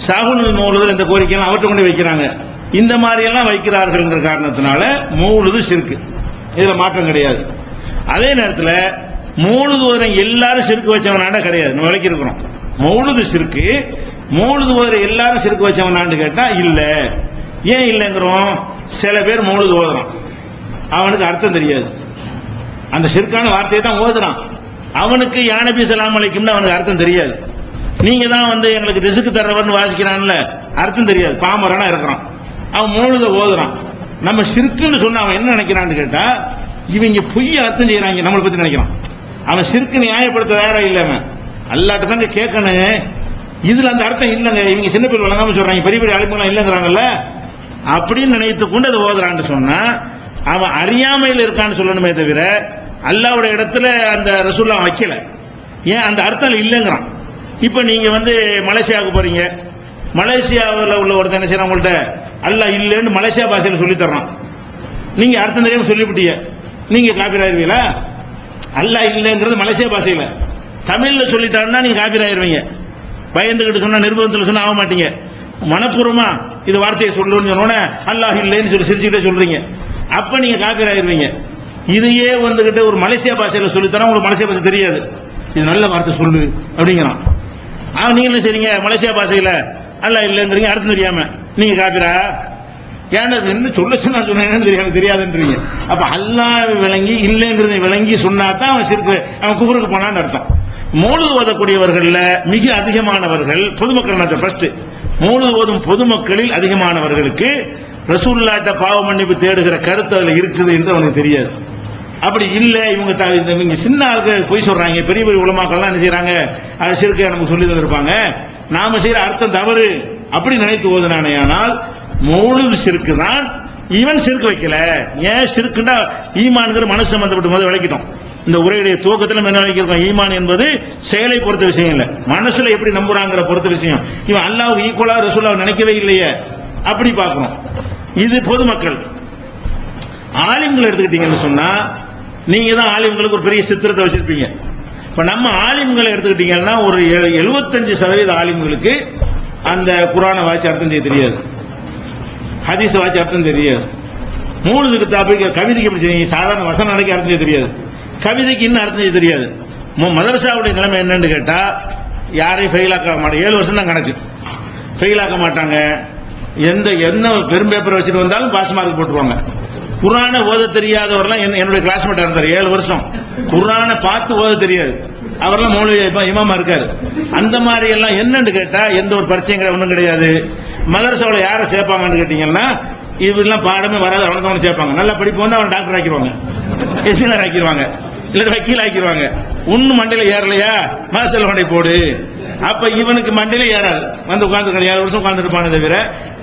ஷாகுல் மௌலுதுல இந்த கோரிக்கையெல்லாம் அவர்கிட்ட கொண்டு வைக்கிறாங்க. இந்த மாதிரி எல்லாம் வைக்கிறார்கள்ங்கிற காரணத்தினால மௌலுது ஷிர்க், இதுல மாற்றம் கிடையாது. அதே நேரத்தில் மௌலுது ஓதுற எல்லாரும் ஷிர்க் வச்சவனாண்ட கிடையாது, நம்ம விளக்கி இருக்கிறோம். மௌலுது ஷிர்க், மௌலுது ஓதுற எல்லாரும் ஷிர்க் வச்சவனான்னு கேட்டா இல்ல. ஏன் இல்லைங்கிறோம்? சில பேர் மௌலுது ஓதுறான், அவனுக்கு அர்த்தம் தெரியாது, அந்த ஷிர்கான வார்த்தையை தான் ஓதுறான், அவனுக்கு யா நபி ஸல்லல்லாஹு அலைஹி வஸல்லம் அவனுக்கு அர்த்தம் தெரியாது. நீங்க தான் வந்து எங்களுக்கு ரிஸ்க் தர்றவர்னு வாசிக்கிறான்ல, அர்த்தம் தெரியாது, பாமரனா இருக்கிறான், அவன் மௌலுத ஓதுறான். நம்ம ஷிர்க்குன்னு சொன்ன அவன் என்ன நினைக்கிறான்னு கேட்டா, இவங்க பொய் அர்த்தம் செய்யறாங்க நம்மளை பத்தி நினைக்கிறான். அவன் ஷிர்க்கு நியாயப்படுத்த வேற இல்லாம அல்லாட்ட தாங்க கேட்கணும், இதுல அந்த அர்த்தம் இல்லைங்க, இவங்க சின்ன பேர் வழங்காம சொல்றாங்க, பெரிய பெரிய அழைப்புலாம் இல்லைங்கிறாங்கல்ல, அப்படின்னு நினைத்து கொண்டு அதை ஓதுறான்னு சொன்னா அவன் அறியாமையில் இருக்கான்னு சொல்லணுமே தவிர அல்லாஹ்வுடைய இடத்துல அந்த ரசூலுல்லா வைக்கல. ஏன்? அந்த அர்த்தம் இல்லைங்கிறான். இப்ப நீங்க வந்து மலேசியாவுக்கு போறீங்க, மலேசியாவில் உள்ள ஒருத்தர் என்ன செய்யறான், உங்கள்கிட்ட அல்லாஹ் இல்லைன்னு மலேசியா பாஷையில் சொல்லி தர்றான், நீங்க அர்த்தம் தெரியாம சொல்லிவிட்டீங்க. நீங்க காபீர் ஆயிருவீங்களா? அல்லாஹ் இல்லைங்கிறது மலேசியா பாஷையில, தமிழ்ல சொல்லிட்டாருன்னா நீங்க காபீர் ஆயிருவீங்க. பயந்துகிட்டு சொன்னா, நிர்பந்தத்தில் சொன்னா ஆக மாட்டீங்க. மனப்பூர்வமா இது வார்த்தையை சொல்லுன்னு சொன்னோன்னே அல்லாஹ் இல்லைன்னு சொல்லி சிரிச்சுக்கிட்டே சொல்றீங்க, அப்ப நீங்க காபீர் ஆயிருவீங்க. இதையே வந்துகிட்டு ஒரு மலேசியா பாஷையில சொல்லித்தரா, உங்களுக்கு மலேசியா பாஷை தெரியாது, இது நல்ல வார்த்தை சொல்லு அப்படிங்கிறான். நீங்க என்ன செய்றீங்க? மலேசியா பாஷையில அல்லாஹ் இல்லைங்கிறீங்க, அர்த்தம் தெரியாம நீங்க காபீரா? ஏன்னா என்ன சொல்ல நான் சொன்னேன்னு தெரியாதுன்றீங்க. அப்ப அல்லாஹ் விளங்கி இல்லைங்கிறத விளங்கி சொன்னாதான் அவன் சிறுக்கு, அவன் குஃப்ருக்கு போனான்னு அர்த்தம். மௌலிது ஓதக்கூடியவர்கள்ல மிக அதிகமானவர்கள் பொதுமக்கள். ஃபர்ஸ்ட் மௌலிது ஓதும் பொதுமக்களில் அதிகமானவர்களுக்கு ரசூலுல்லாஹ்ட்ட பாவ மன்னிப்பு தேடுகிற கருத்து அதுல இருக்குது என்று அவனுக்கு தெரியாது. அப்படி இல்ல, இவங்க சின்ன ஆளுக்கு பொய் சொல்றாங்க, பெரிய பெரிய உலமாக்கள்லாம் என்ன செய்யறாங்க, அது சிறுக்கை நமக்கு சொல்லி தந்திருப்பாங்க, நாம செய்யற அர்த்தம் தவறு அப்படி நினைத்து ஓதுனானே. ஆனால் மௌலிது சிறுக்கு தான், இவன் சிறுக்கு வைக்கல. ஏன் சிறுக்குன்னா ஈமான்ங்கிற மனசு சம்பந்தப்பட்ட போது விளக்கிட்டோம். இந்த உரையுடைய துவக்கத்தில் என்ன விளக்கியிருக்கோம்? ஈமான் என்பது செயலை பொறுத்த விஷயம் இல்ல, மனசுல எப்படி நம்புறாங்கிற பொறுத்த விஷயம். இவன் அல்லாஹ்வுக்கு ஈக்குவலா ரசூலுல்லாஹ் நினைக்கவே இல்லையே, அப்படி பார்க்கணும். இது பொதுமக்கள். ஆலிம்கள் எடுத்துக்கிட்டீங்கன்னு சொன்னா, நீங்க தான் ஆலிம்களுக்கு ஒரு பெரிய சித்திரத்தை வச்சிருப்பீங்க. இப்ப நம்ம ஆலிம்களை எடுத்துக்கிட்டீங்கன்னா ஒரு 75% ஆலிம்களுக்கு அந்த குர்ஆனை வாசி அர்த்தம் செய்ய தெரியாது, ஹதீஸ் வாசி அர்த்தம் தெரியாது. மூணுதுக்கு தாபிக்கு கவிதைக்கு எப்படி செய்ய, சாதாரண வசனம் நடக்க அர்த்தம் செய்ய தெரியாது, கவிதைக்கு இன்னும் அர்த்தம் செய்ய தெரியாது. மதரசாவுடைய நிலைமை என்னன்னு கேட்டா, யாரையும் ஃபெயில் ஆக்க மாட்டாங்க. 7 வருஷம் தான் கணக்கு, ஃபெயில் ஆக்க மாட்டாங்க. என்ன பெரும் பேப்பர் வச்சுட்டு வந்தாலும் பாஸ் மார்க் போட்டுருவாங்க. குர்ஆனை ஓத தெரியாதவரெல்லாம் என்னுடைய கிளாஸ்மேட்டா இருந்தார் 7 வருஷம், குர்ஆனை பார்த்து ஓத தெரியாது, அவரெல்லாம் மௌலவி இமாமா இருக்காரு. அந்த மாதிரி எல்லாம் என்னன்னு கேட்டா எந்த ஒரு பரிச்சயங்கிற ஒன்றும் கிடையாது. மதரசாவில் யாரை சேர்ப்பாங்கன்னு கேட்டீங்கன்னா, இதெல்லாம் பாடமே வராது, அவனுக்கு சேர்ப்பாங்க. நல்லா படிப்பு வந்து அவன் டாக்டர் ஆக்கிடுவாங்க, என்ஜினியர் ஆக்கிடுவாங்க, இல்ல வக்கீல் ஆக்கிடுவாங்க. ஒன்னும் மண்டையில ஏறலையா, மாசல் மண்டை போடு. அப்ப இவனுக்கு மண்டையில ஏறாது, வந்து உட்கார்ந்து 7 வருஷம் உட்கார்ந்துருப்பானே தவிர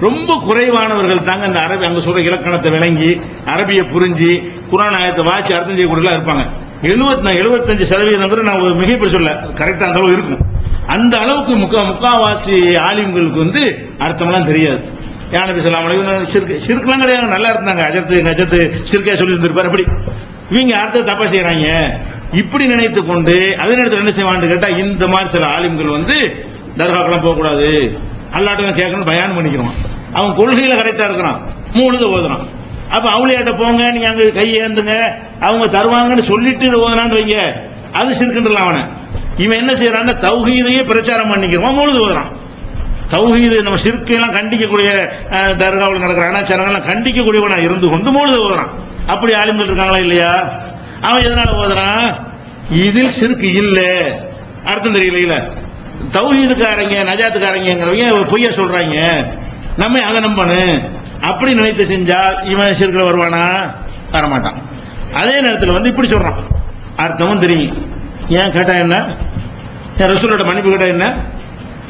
ரொம்ப குறைவானவர்கள் தாங்க அந்த அரபி அங்க சொல்ற இலக்கணத்தை விளங்கி அரபியை புரிஞ்சு குர்ஆன் ஆயத்தை வாசி அர்த்தம் செய்யக்கூடியலாம் இருப்பாங்க. 75% நான் ஒரு மிகைப்படி சொல்ல, கரெக்டா அந்த அளவு இருக்கும். அந்த அளவுக்கு முக்காவாசி ஆலிம்களுக்கு வந்து அர்த்தம்லாம் தெரியாது. யானபி ஸல்லல்லாஹு சிறுக்கெல்லாம் கிடையாது, நல்லா இருந்தாங்க, அஜத்து சிறுக்கையா சொல்லி இருந்திருப்பாரு. அப்படி இவங்க அர்த்தத்தை தப்பா செய்யறாங்க, இப்படி நினைத்து கொண்டு அதே நேரத்தில் என்ன செய்வான்னு கேட்டா, இந்த மாதிரி சில ஆலிம்கள் வந்து தர்காக்கெல்லாம் போகக்கூடாது, அல்லாட்ட கேட்கணும் பயான் பண்ணிக்கிறோம். அவன் கொள்கையில கரெக்டா இருக்கிறான், மூணுது ஓதுறான். அப்ப அவளியாட்ட போங்க, நீங்க அங்க கையேந்துங்க, அவங்க தருவாங்கன்னு சொல்லிட்டு ஓதுனான்னு வைங்க, அது சிறுக்குன்றலாம் அவனை. இவன் என்ன செய்யறான், தௌஹீதையே பிரச்சாரம் பண்ணிக்கிறோம், மூணுது ஓதுறான். தௌஹீது நம்ம சிறுக்கையெல்லாம் கண்டிக்கக்கூடிய தர்காவில் நடக்கிற அனாச்சாரங்கள்லாம் கண்டிக்கக்கூடியவனா இருந்து கொண்டு மூணுது ஓதுறான். அப்படி ஆலிம்கள் இருக்காங்களா இல்லையா? அவன் எதனால ஓதுறான், இதில் சிறுக்கு இல்ல, அர்த்தம் தெரியல, தௌஹீதுக்காரங்க நஜாத்துக்காரங்கிறவங்க பொய்ய சொல்றாங்க, நம்ம அதை நம்பனு அப்படி நினைத்து செஞ்சால் இவன் சிறுக்குல வருவானா? வரமாட்டான். அதே நேரத்தில் வந்து இப்படி சொல்றான், அர்த்தமும் தெரியும். ஏன் கேட்டா என்ன, ரசூலோட மன்னிப்பு கேட்டா என்ன,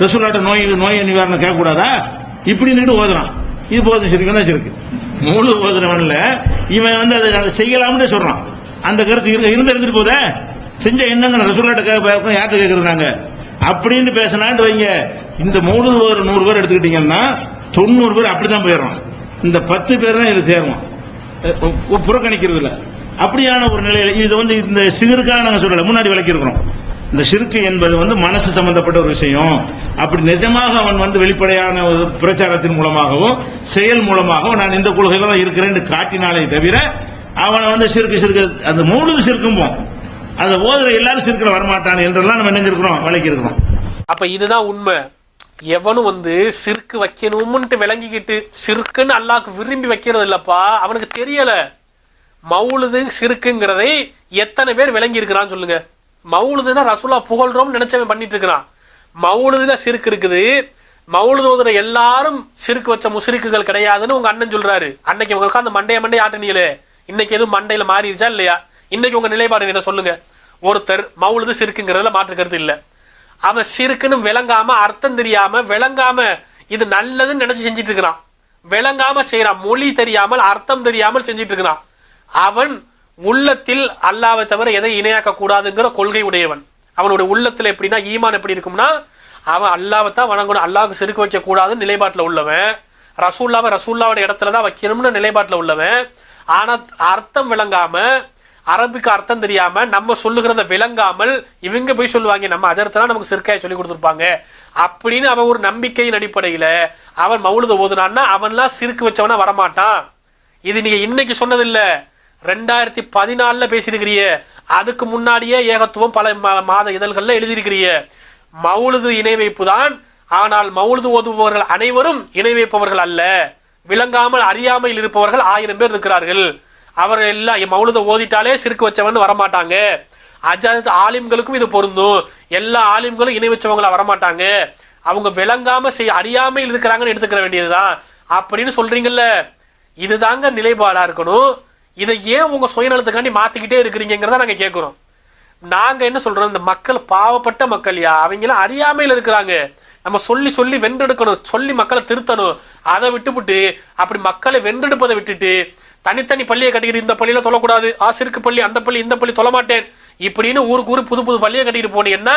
ரசூலோட நோய் நிவாரணம் கேட்கக்கூடாதா? இப்படி நின்று ஓதுறான். இது போதும் சிறுக்குன்னா சிறுக்கு. முழு ஓதுறவன்ல இவன் வந்து அதை செய்யலாம்னு சொல்றான். அந்த கருத்து இருந்துட்டு போத செஞ்ச என்னங்க ரசூலுல்லாஹ்ட்ட யார்கிட்ட கேட்கறது நாங்க அப்படின்னு பேசினான்னு வைங்க. இந்த 100 பேர் எடுத்துக்கிட்டீங்கன்னா 90 பேர் அப்படித்தான் போயிடுறோம். இந்த 10 பேர் தான் இது தேர்வோம், புறக்கணிக்கிறது இல்ல. அப்படியான ஒரு நிலையில இது வந்து இந்த சிறுக்காக நாங்க சொல்லல, முன்னாடி விளக்கி இருக்கிறோம். இந்த சிறுக்கு என்பது வந்து மனசு சம்பந்தப்பட்ட ஒரு விஷயம். அப்படி நிஜமாக அவன் வந்து வெளிப்படையான ஒரு பிரச்சாரத்தின் மூலமாகவும் செயல் மூலமாகவும் நான் இந்த கொள்கையில தான் இருக்கிறேன்னு காட்டினாலே தவிர அவனை வந்து சிறுக்கு அந்த 3 சிறுக்கும்போம் அந்த ஓதுற எல்லாரும் சிறுக்குல வரமாட்டான் என்றெல்லாம் நம்ம நினைஞ்சிருக்கிறோம், விளக்கி இருக்கிறோம். அப்ப இதுதான் உண்மை. எவனும் வந்து சிறுக்கு வைக்கணும்னு விளங்கிக்கிட்டு சிறுக்குன்னு அல்லாஹ்க்கு விரும்பி வைக்கிறது இல்லப்பா, அவனுக்கு தெரியல மௌலுது சிறுக்குங்கிறதை எத்தனை பேர் விளங்கி இருக்கிறான்னு சொல்லுங்க. மௌலுதுன்னா ரசூலா புகழ்றோம் நினைச்சவன் பண்ணிட்டு இருக்கிறான். மௌலுதுல சிறுக்கு இருக்குது, மௌலுது ஓதுற எல்லாரும் சிறுக்கு வச்ச முஸ்ரிக்குகள் கிடையாதுன்னு உங்க அண்ணன் சொல்றாரு. அன்னைக்கு உங்க உட்காந்து மண்டைய ஆட்டினீங்களே, இன்னைக்கு எதுவும் மண்டையில மாறிடுச்சா இல்லையா? இன்னைக்கு உங்க நிலைப்பாடு இதை சொல்லுங்க. ஒருத்தர் மௌலுது சிறுக்குங்கிறதுல மாற்று கருத்து இல்லை, அவன் சிறுக்குன்னு விளங்காம அர்த்தம் தெரியாம விளங்காம இது நல்லதுன்னு நினைச்சு செஞ்சிட்டு இருக்கிறான், விளங்காம செய்யறான், மொழி தெரியாமல் அர்த்தம் தெரியாமல் செஞ்சிட்டு இருக்கிறான். அவன் உள்ளத்தில் அல்லாஹ்வை தவிர எதை இணையாக்க கூடாதுங்கிற கொள்கை உடையவன். அவனுடைய உள்ளத்துல எப்படின்னா ஈமான் எப்படி இருக்கும்னா, அவன் அல்லாஹ்வை தான் வணங்கணும், அல்லாஹ்வுக்கு சிறுக்கு வைக்க கூடாதுன்னு நிலைப்பாட்டில் உள்ளவன், ரசூல்லாவோட இடத்துல தான் வைக்கணும்னு நிலைப்பாட்டில் உள்ளவன். ஆனா அர்த்தம் விளங்காம அரபுக்கு அர்த்தம் தெரியாம நம்ம சொல்லுகிறத விளங்காமல் இவங்க போய் சொல்லுவாங்க நம்ம அஜரத்தெல்லாம் நமக்கு சிற்காய சொல்லி கொடுத்துருப்பாங்க அப்படின்னு அவன் ஒரு நம்பிக்கையின் அடிப்படையில அவன் மௌலுத ஓதுனான்னா அவன்லாம் சிறுக்கு வச்சவனா வரமாட்டான். இது நீங்க இன்னைக்கு சொன்னதில்ல, 2014 பேசியிருக்கிறிய, அதுக்கு முன்னாடியே ஏகத்துவம் பல மாத இதழ்கள்ல எழுதியிருக்கிறிய. மௌலுது இணை வைப்பு தான், ஆனால் மௌலுது ஓதுபவர்கள் அனைவரும் இணை வைப்பவர்கள் அல்ல. விளங்காமல் அறியாமையில் இருப்பவர்கள் 1000 பேர் இருக்கிறார்கள். அவர்கள் எல்லாம் மௌலுத ஓதிட்டாலே சிறுக்கு வச்சவன் வரமாட்டாங்க. அஜத் ஆலிம்களுக்கும் இது பொருந்தும். எல்லா ஆலிம்களும் இணை வச்சவங்களா வரமாட்டாங்க. அவங்க விளங்காம அறியாமையில் இருக்கிறாங்கன்னு எடுத்துக்கிற வேண்டியதுதான் அப்படின்னு சொல்றீங்கல்ல. இதுதாங்க நிலைப்பாடா இருக்கணும். இதை ஏன் உங்க சுயநலத்துக்காண்டி மாத்திக்கிட்டே இருக்கிறீங்கிறத நாங்க கேட்கிறோம். நாங்க என்ன சொல்றோம், இந்த மக்கள் பாவப்பட்ட மக்கள்யா, அவங்களாம் அறியாமையில் இருக்கிறாங்க. நம்ம சொல்லி சொல்லி வென்றெடுக்கணும், சொல்லி மக்களை திருத்தணும். அதை விட்டுவிட்டு அப்படி மக்களை வென்றெடுப்பதை விட்டுட்டு தனித்தனி பள்ளியை கட்டிக்கிட்டு இந்த பள்ளியில தொழக்கூடாது, சிறுக்கு பள்ளி, அந்த பள்ளி, இந்த பள்ளி தொழ மாட்டேன் இப்படின்னு ஊருக்கு ஊரு புது புது பள்ளியை கட்டிட்டு போனீங்கன்னா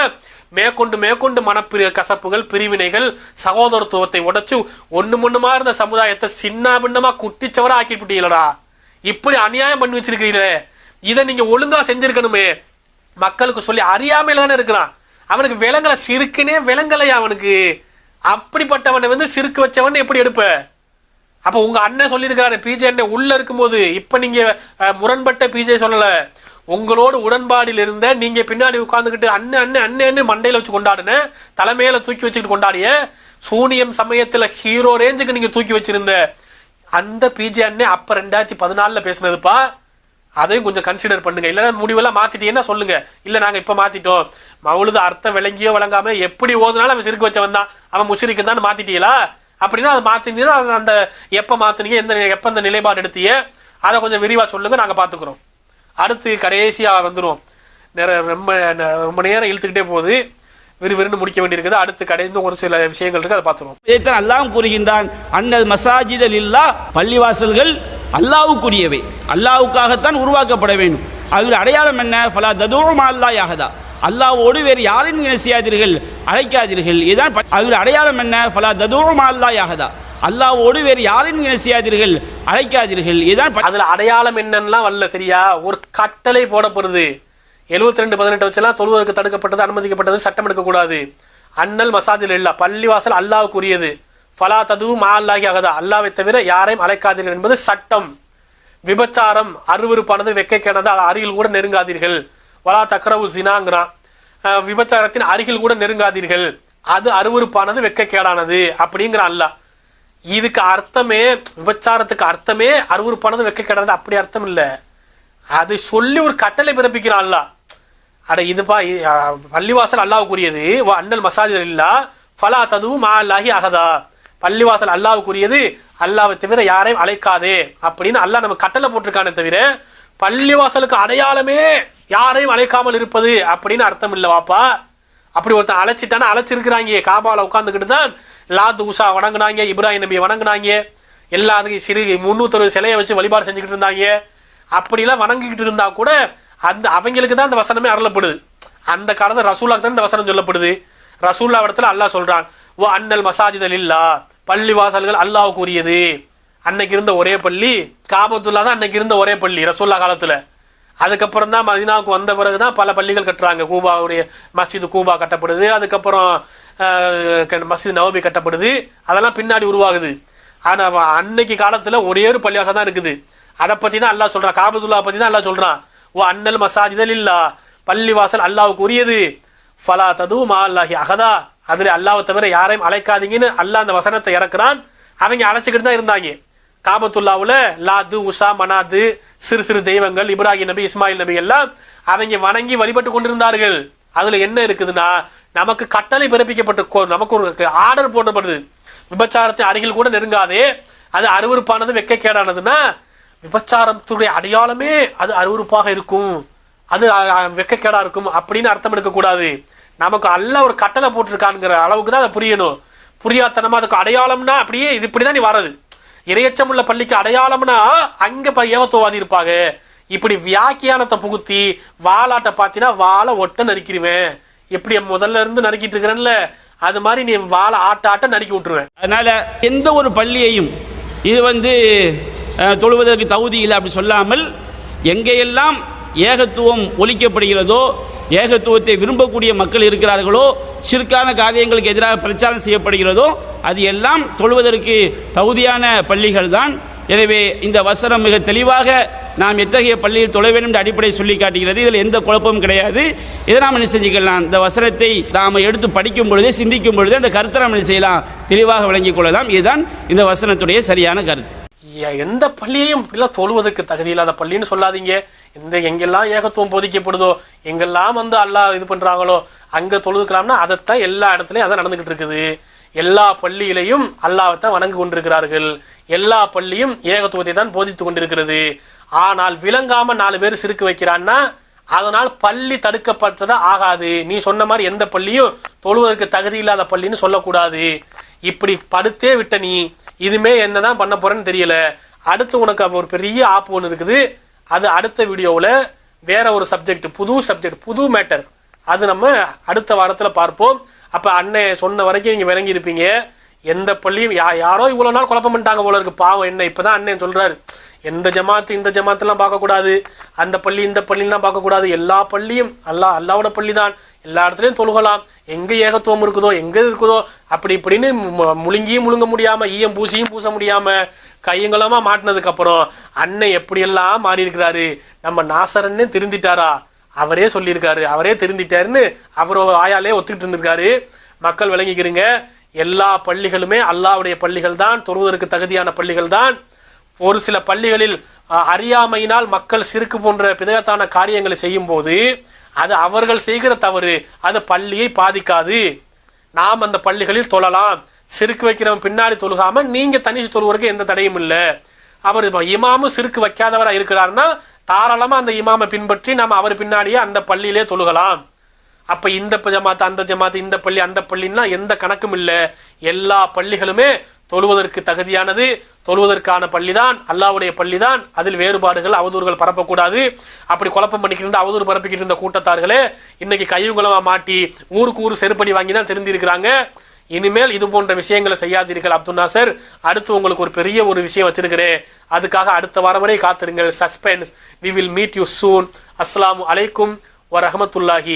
மேற்கொண்டு மனப்பிரி கசப்புகள், பிரிவினைகள், சகோதரத்துவத்தை உடைச்சு ஒண்ணுமா இருந்த சமுதாயத்தை சின்ன பின்னமா குட்டிச்சவரா ஆக்கிவிட்டீங்களா. இப்படி அநியாயம் பண்ணி வச்சிருக்கிறீங்களே, இதை நீங்க ஒழுங்கா செஞ்சிருக்கணுமே. மக்களுக்கு சொல்லி அறியாமையில தானே இருக்கிறான். அவனுக்கு விலங்கலை, சிறுக்குனே விலங்கலையா அவனுக்கு. அப்படிப்பட்டவனை சிறுக்கு வச்சவன் எப்படி எடுப்ப? அப்ப உங்க அண்ணன் சொல்லியிருக்கிறாரு, பிஜே அண்ணன் உள்ள இருக்கும்போது, இப்ப நீங்க முரண்பட்ட பிஜே சொல்லல, உங்களோடு உடன்பாடில் இருந்த நீங்க பின்னாடி உட்கார்ந்துக்கிட்டு அண்ணன் மண்டையில வச்சு கொண்டாடுன, தலைமையில தூக்கி வச்சுக்கிட்டு கொண்டாடிய, சூனியம் சமயத்துல ஹீரோ ரேஞ்சுக்கு நீங்க தூக்கி வச்சிருந்த அந்த பிஜே அண்ணன் அப்ப 2014 பேசினதுப்பா. அதையும் கொஞ்சம் கன்சிடர் பண்ணுங்க. இல்லைன்னா முடிவெல்லாம் மாத்திட்டீங்கன்னா சொல்லுங்க, இல்ல நாங்க இப்ப மாத்திட்டோம், மவுளுது அர்த்தம் விளங்கியோ விளங்காம எப்படி ஓதுனாலும் அவன் சிறுக்கு வச்சவன் தான், அவன் முஷரிக்கு தான் மாத்திட்டீங்களா? அப்படின்னா அதை மாத்தினீங்கன்னா அந்த எப்ப மாத்தினீங்க, எப்ப அந்த நிலைப்பாடு எடுத்தீங்க, அதை கொஞ்சம் விரிவா சொல்லுங்க, நாங்க பாத்துக்கிறோம். அடுத்து கடைசியா வந்துடும், ரொம்ப நேரம் இழுத்துக்கிட்டே போகுது, விறுவிறுன்னு முடிக்க வேண்டியிருக்குது. அடுத்து கடைந்து ஒரு சில விஷயங்கள் இருக்கு, அதை பார்த்துருவோம். இதைத்தான் அல்லாஹ் கூறுகின்றான், அன்னல் மசாஜித லில்லாஹ், பள்ளிவாசல்கள் அல்லாஹ்வுக்குரியவை, அல்லாஹ்வுக்காகத்தான் உருவாக்கப்பட வேண்டும். அதில் அடையாளம் என்ன? ஃபலா ததுஉ மஅல்லாஹி அஹதா, அல்லாஹ்வோடு வேறு யாரையும் இணை செய்யாதீர்கள், அழைக்காதீர்கள். இதுதான் அதில் அடையாளம் என்ன? ஃபலா ததுஉ மஅல்லாஹி அஹதா, அல்லாஹ்வோடு வேறு யாரையும் இணை செய்யாதீர்கள், அழைக்காதீர்கள். இதுதான் அதுல அடையாளம் என்னன்னா வரல, சரியா? ஒரு கட்டளை போடப்படுது. 72:18 வச்செல்லாம் தொழுவதற்கு தடுக்கப்பட்டது, அனுமதிக்கப்பட்டது, சட்டம் எடுக்கக்கூடாது. அன்னல் மசாஜில் இல்லா, பள்ளிவாசல் அல்லாஹ்வுக்குரியது. ஃபலா ததுஉ மஅல்லாஹி அஹதா, அல்லாஹ்வை தவிர யாரையும் அழைக்காதீர்கள் என்பது சட்டம். விபச்சாரம் அருவருப்பானது, வெட்கக்கேடானது, அருகில் கூட நெருங்காதீர்கள். வலா தக்ரவு ஜினாங்கிறான், விபச்சாரத்தின் அருகில் கூட நெருங்காதீர்கள், அது அருவருப்பானது, வெட்கக்கேடானது அப்படிங்கிற அல்லாஹ். இதுக்கு அர்த்தமே, விபச்சாரத்துக்கு அர்த்தமே அருவருப்பானது, வெட்கக்கேடானது அப்படி அர்த்தம் இல்லை. அது சொல்லி ஒரு கட்டளை பிறப்பிக்கிறான் அல்லாஹ். அட இதுப்பா பள்ளிவாசல் அல்லாஹ்வுக்குரியது, அன்னல் மசாஜில் இல்லா ஃபலா ததுஉ மஅல்லாஹி அஹதா, பள்ளிவாசல் அல்லாஹ்வுக்குரியது, அல்லாஹ்வை தவிர யாரையும் அழைக்காதே அப்படின்னு அல்லாஹ் நம்ம கட்டளை போட்டிருக்கானே தவிர பள்ளிவாசலுக்கு அடையாளமே யாரையும் அழைக்காமல் இருப்பது அப்படின்னு அர்த்தம் இல்லை வாப்பா. அப்படி ஒருத்தன் அழைச்சிட்டானா அழைச்சிருக்கிறாங்க. காபால உட்காந்துக்கிட்டு தான் லாத் உஷா வணங்குனாங்க, இப்ராஹிம் நபியை வணங்குனாங்க, எல்லாத்துக்கும் சிறு 360 சிலையை வச்சு வழிபாடு செஞ்சுக்கிட்டு இருந்தாங்க. அப்படிலாம் வணங்கிக்கிட்டு இருந்தா கூட அந்த அவங்களுக்கு தான் அந்த வசனமே அருளப்படுது. அந்த காலத்தில் ரசூலுல்லாஹ்க்கு தான் இந்த வசனம் சொல்லப்படுது. ரசூலுல்லாஹ் இடத்துல அல்லாஹ் சொல்றான், ஓ அன்னல் மசாஜித லில்லாஹ், பள்ளி வாசல்கள் அல்லாஹ்வுக்கு உரியது. அன்னைக்கு இருந்த ஒரே பள்ளி காபத்துல்லா தான் அன்னைக்கு இருந்த ஒரே பள்ளி ரசூலுல்லாஹ் காலத்துல. அதுக்கப்புறம் தான் மதீனாவுக்கு வந்த பிறகுதான் பல பள்ளிகள் கட்டுறாங்க. கூபாவுடைய மஸ்ஜித் கூபா கட்டப்படுது, அதுக்கப்புறம் மஸ்ஜித் நவபி கட்டப்படுது, அதெல்லாம் பின்னாடி உருவாகுது. ஆனா அன்னைக்கு காலத்துல ஒரே ஒரு பள்ளிவாசல் தான் இருக்குது. அதை பத்தி தான் அல்லாஹ் சொல்றான், காபத்துல்லா பத்தி தான் அல்லாஹ் சொல்றான், ஓ அன்னல் மசாஜித லில்லாஹ், பள்ளிவாசல் அல்லாஹ்வுக்கு உரியது. ஃபலா ததுஉ மஅல்லாஹி அஹதா, அதுல அல்லாஹ்வை தவிர யாரையும் அழைக்காதீங்கன்னு அல்லாஹ் அந்த வசனத்தை இறக்குறான். அவங்க அழைச்சிக்கிட்டு தான் இருந்தாங்க. காபத்துல்லாவுல லாது உஷா மனாது சிறு சிறு தெய்வங்கள், இப்ராஹிம் நபி இஸ்மாயில் நபி எல்லாம் அவங்க வணங்கி வழிபட்டு கொண்டிருந்தார்கள். அதுல என்ன இருக்குதுன்னா, நமக்கு கட்டளை பிறப்பிக்கப்பட்டு நமக்கு ஒரு ஆர்டர் போடப்படுது, விபச்சாரத்தின் அருகில் கூட நெருங்காதே, அது அருவருப்பானது, வெட்கக்கேடானதுன்னா விபச்சாரத்துடைய அடையாளமே அது அருவருப்பாக இருக்கும், அது வெட்கக்கேடா இருக்கும் அப்படின்னு அர்த்தம் எடுக்கக்கூடாது. நமக்கு அல்லாஹ் ஒரு கட்டளை போட்டிருக்கான்ங்கிற அளவுக்கு தான் அதை புரியணும். புரியாதனமா அதுக்கு அடையாளம்னா அப்படியே இது இப்படிதான் நீ வர்றது. இறையச்சமுள்ள பள்ளிக்கு அடையாளம்னா அங்க ஏகத்துவவாதி இருப்பாங்க. இப்படி வியாக்கியானத்தை புகுத்தி வாளாட்ட பாத்தீங்கன்னா வாழை ஒட்ட நறுக்கிடுவேன். எப்படி முதல்ல இருந்து நறுக்கிட்டு இருக்கிறேன்ல, அது மாதிரி நீ வாழை ஆட்ட நறுக்கி விட்டுருவேன். அதனால எந்த ஒரு பள்ளியையும் இது தொழுவதற்கு தகுதி இல்லை அப்படி சொல்லாமல், எங்கெல்லாம் ஏகத்துவம் ஒழிக்கப்படுகிறதோ, ஏகத்துவத்தை விரும்பக்கூடிய மக்கள் இருக்கிறார்களோ, ஷிர்கான காரியங்களுக்கு எதிராக பிரச்சாரம் செய்யப்படுகிறதோ, அது எல்லாம் தொழுவதற்கு தகுதியான பள்ளிகள் தான். எனவே இந்த வசனம் மிக தெளிவாக நாம் எத்தகைய பள்ளியில் தொழ வேண்டும் என்ற அடிப்படையை சொல்லி காட்டுகிறது. இதில் எந்த குழப்பமும் கிடையாது. இதை நாம் என்ன செஞ்சுக்கலாம், இந்த வசனத்தை நாம் எடுத்து படிக்கும் பொழுதே, சிந்திக்கும் பொழுதே அந்த கருத்தை நாம் என்ன செய்யலாம், தெளிவாக விளங்கிக் கொள்ளலாம். இதுதான் இந்த வசனத்துடைய சரியான கருத்து. எந்த பள்ளியையும் இப்படிலாம் தொழுவதற்கு தகுதி இல்லாத பள்ளின்னு சொல்லாதீங்க. எங்கெல்லாம் ஏகத்துவம் போதிக்கப்படுதோ, எங்கெல்லாம் அல்லாஹ் இது பண்றாங்களோ அங்க தொழுதுக்கலாம்னா அதைத்தான் எல்லா இடத்துலையும் அதான் நடந்துகிட்டு இருக்குது. எல்லா பள்ளியிலையும் அல்லாஹ்வைத்தான் வணங்கி கொண்டிருக்கிறார்கள். எல்லா பள்ளியும் ஏகத்துவத்தை தான் போதித்து கொண்டிருக்கிறது. ஆனால் விளங்காம 4 பேர் சிறுக்கு வைக்கிறான்னா அதனால் பள்ளி தடுக்கப்பட்டதா ஆகாது. நீ சொன்ன மாதிரி எந்த பள்ளியும் தொழுவதற்கு தகுதி இல்லாத பள்ளின்னு சொல்லக்கூடாது. இப்படி படுத்தே விட்ட நீ இதுமே என்னதான் பண்ண போறேன்னு தெரியல. அடுத்து உனக்கு ஒரு பெரிய ஆப் ஒன்று இருக்குது. அது அடுத்த வீடியோவில் வேற ஒரு சப்ஜெக்ட், புது மேட்டர், அது நம்ம அடுத்த வாரத்தில் பார்ப்போம். அப்போ அண்ணன் சொன்ன வரைக்கும் நீங்கள் விளங்கி இருப்பீங்க. எந்த பள்ளியும் யாரோ இவ்வளோ நாள் குழப்பம் பண்ணிட்டாங்க போல இருக்கு. பாவம் என்ன இப்போதான் அண்ணன் சொல்றாரு, எந்த ஜமாத்து இந்த ஜமாத்தெல்லாம் பார்க்கக்கூடாது, அந்த பள்ளி இந்த பள்ளிலாம் பார்க்கக்கூடாது, எல்லா பள்ளியும் அல்லாவோட பள்ளி தான், எல்லா இடத்துலையும் தொழுகலாம், எங்கே ஏகத்துவம் இருக்குதோ எங்கே இருக்குதோ அப்படி இப்படின்னு முழுங்க முடியாமல் ஈயம் பூசியும் பூச முடியாமல் கையங்களமா மாட்டினதுக்கு அப்புறம் அண்ணன் எப்படியெல்லாம் மாறி இருக்கிறாரு. நம்ம நாசரன்னே திருந்திட்டாரா, அவரே சொல்லியிருக்காரு, அவரே திருந்திட்டாருன்னு அவர் ஆயாலே ஒத்துக்கிட்டு இருந்திருக்காரு. மக்கள் விளங்கிக்கிறீங்க, எல்லா பள்ளிகளுமே அல்லாஹ்வுடைய பள்ளிகள் தான், தொழுவதற்கு தகுதியான பள்ளிகள் தான். ஒரு சில பள்ளிகளில் அறியாமையினால் மக்கள் சிறுக்கு போன்ற பிதகத்தான காரியங்களை செய்யும் போது அது அவர்கள் செய்கிற தவறு, அது பள்ளியை பாதிக்காது. நாம் அந்த பள்ளிகளில் தொழலாம். சிறுக்கு வைக்கிறவன் பின்னாடி தொழுகாம நீங்க தனிச்சு தொழுவதற்கு எந்த தடையும் இல்லை. அவர் இமாமும் சிறுக்கு வைக்காதவராக இருக்கிறாருன்னா தாராளமா அந்த இமாமை பின்பற்றி நாம் அவர் பின்னாடியே அந்த பள்ளியிலே தொழுகலாம். அப்ப இந்த ஜமாத்து அந்த ஜமாத்து, இந்த பள்ளி அந்த பள்ளின்னா எந்த கணக்கும் இல்லை. எல்லா பள்ளிகளுமே தொழுவதற்கு தகுதியானது, தொழுவதற்கான பள்ளிதான், அல்லாஹ்வுடைய பள்ளிதான். அதில் வேறுபாடுகள் அவதூறுகள் பரப்பக்கூடாது. அப்படி குழப்பம் பண்ணிக்கிட்டு அவதூறு பரப்பிக்கிட்டு இருந்த கூட்டத்தார்களே இன்னைக்கு கையுங்களமா மாட்டி ஊருக்கு ஊர் செருப்படி வாங்கி தான் தெரிந்திருக்கிறாங்க. இனிமேல் இது போன்ற விஷயங்களை செய்யாதீர்கள். அப்துல் நாசர், அடுத்து உங்களுக்கு ஒரு பெரிய ஒரு விஷயம் வச்சிருக்கிறேன், அதுக்காக அடுத்த வாரம் வரை காத்திருங்கள். Suspense. We will meet you soon. அஸ்ஸலாமு அலைக்கும் வரஹ்மத்துல்லாஹி.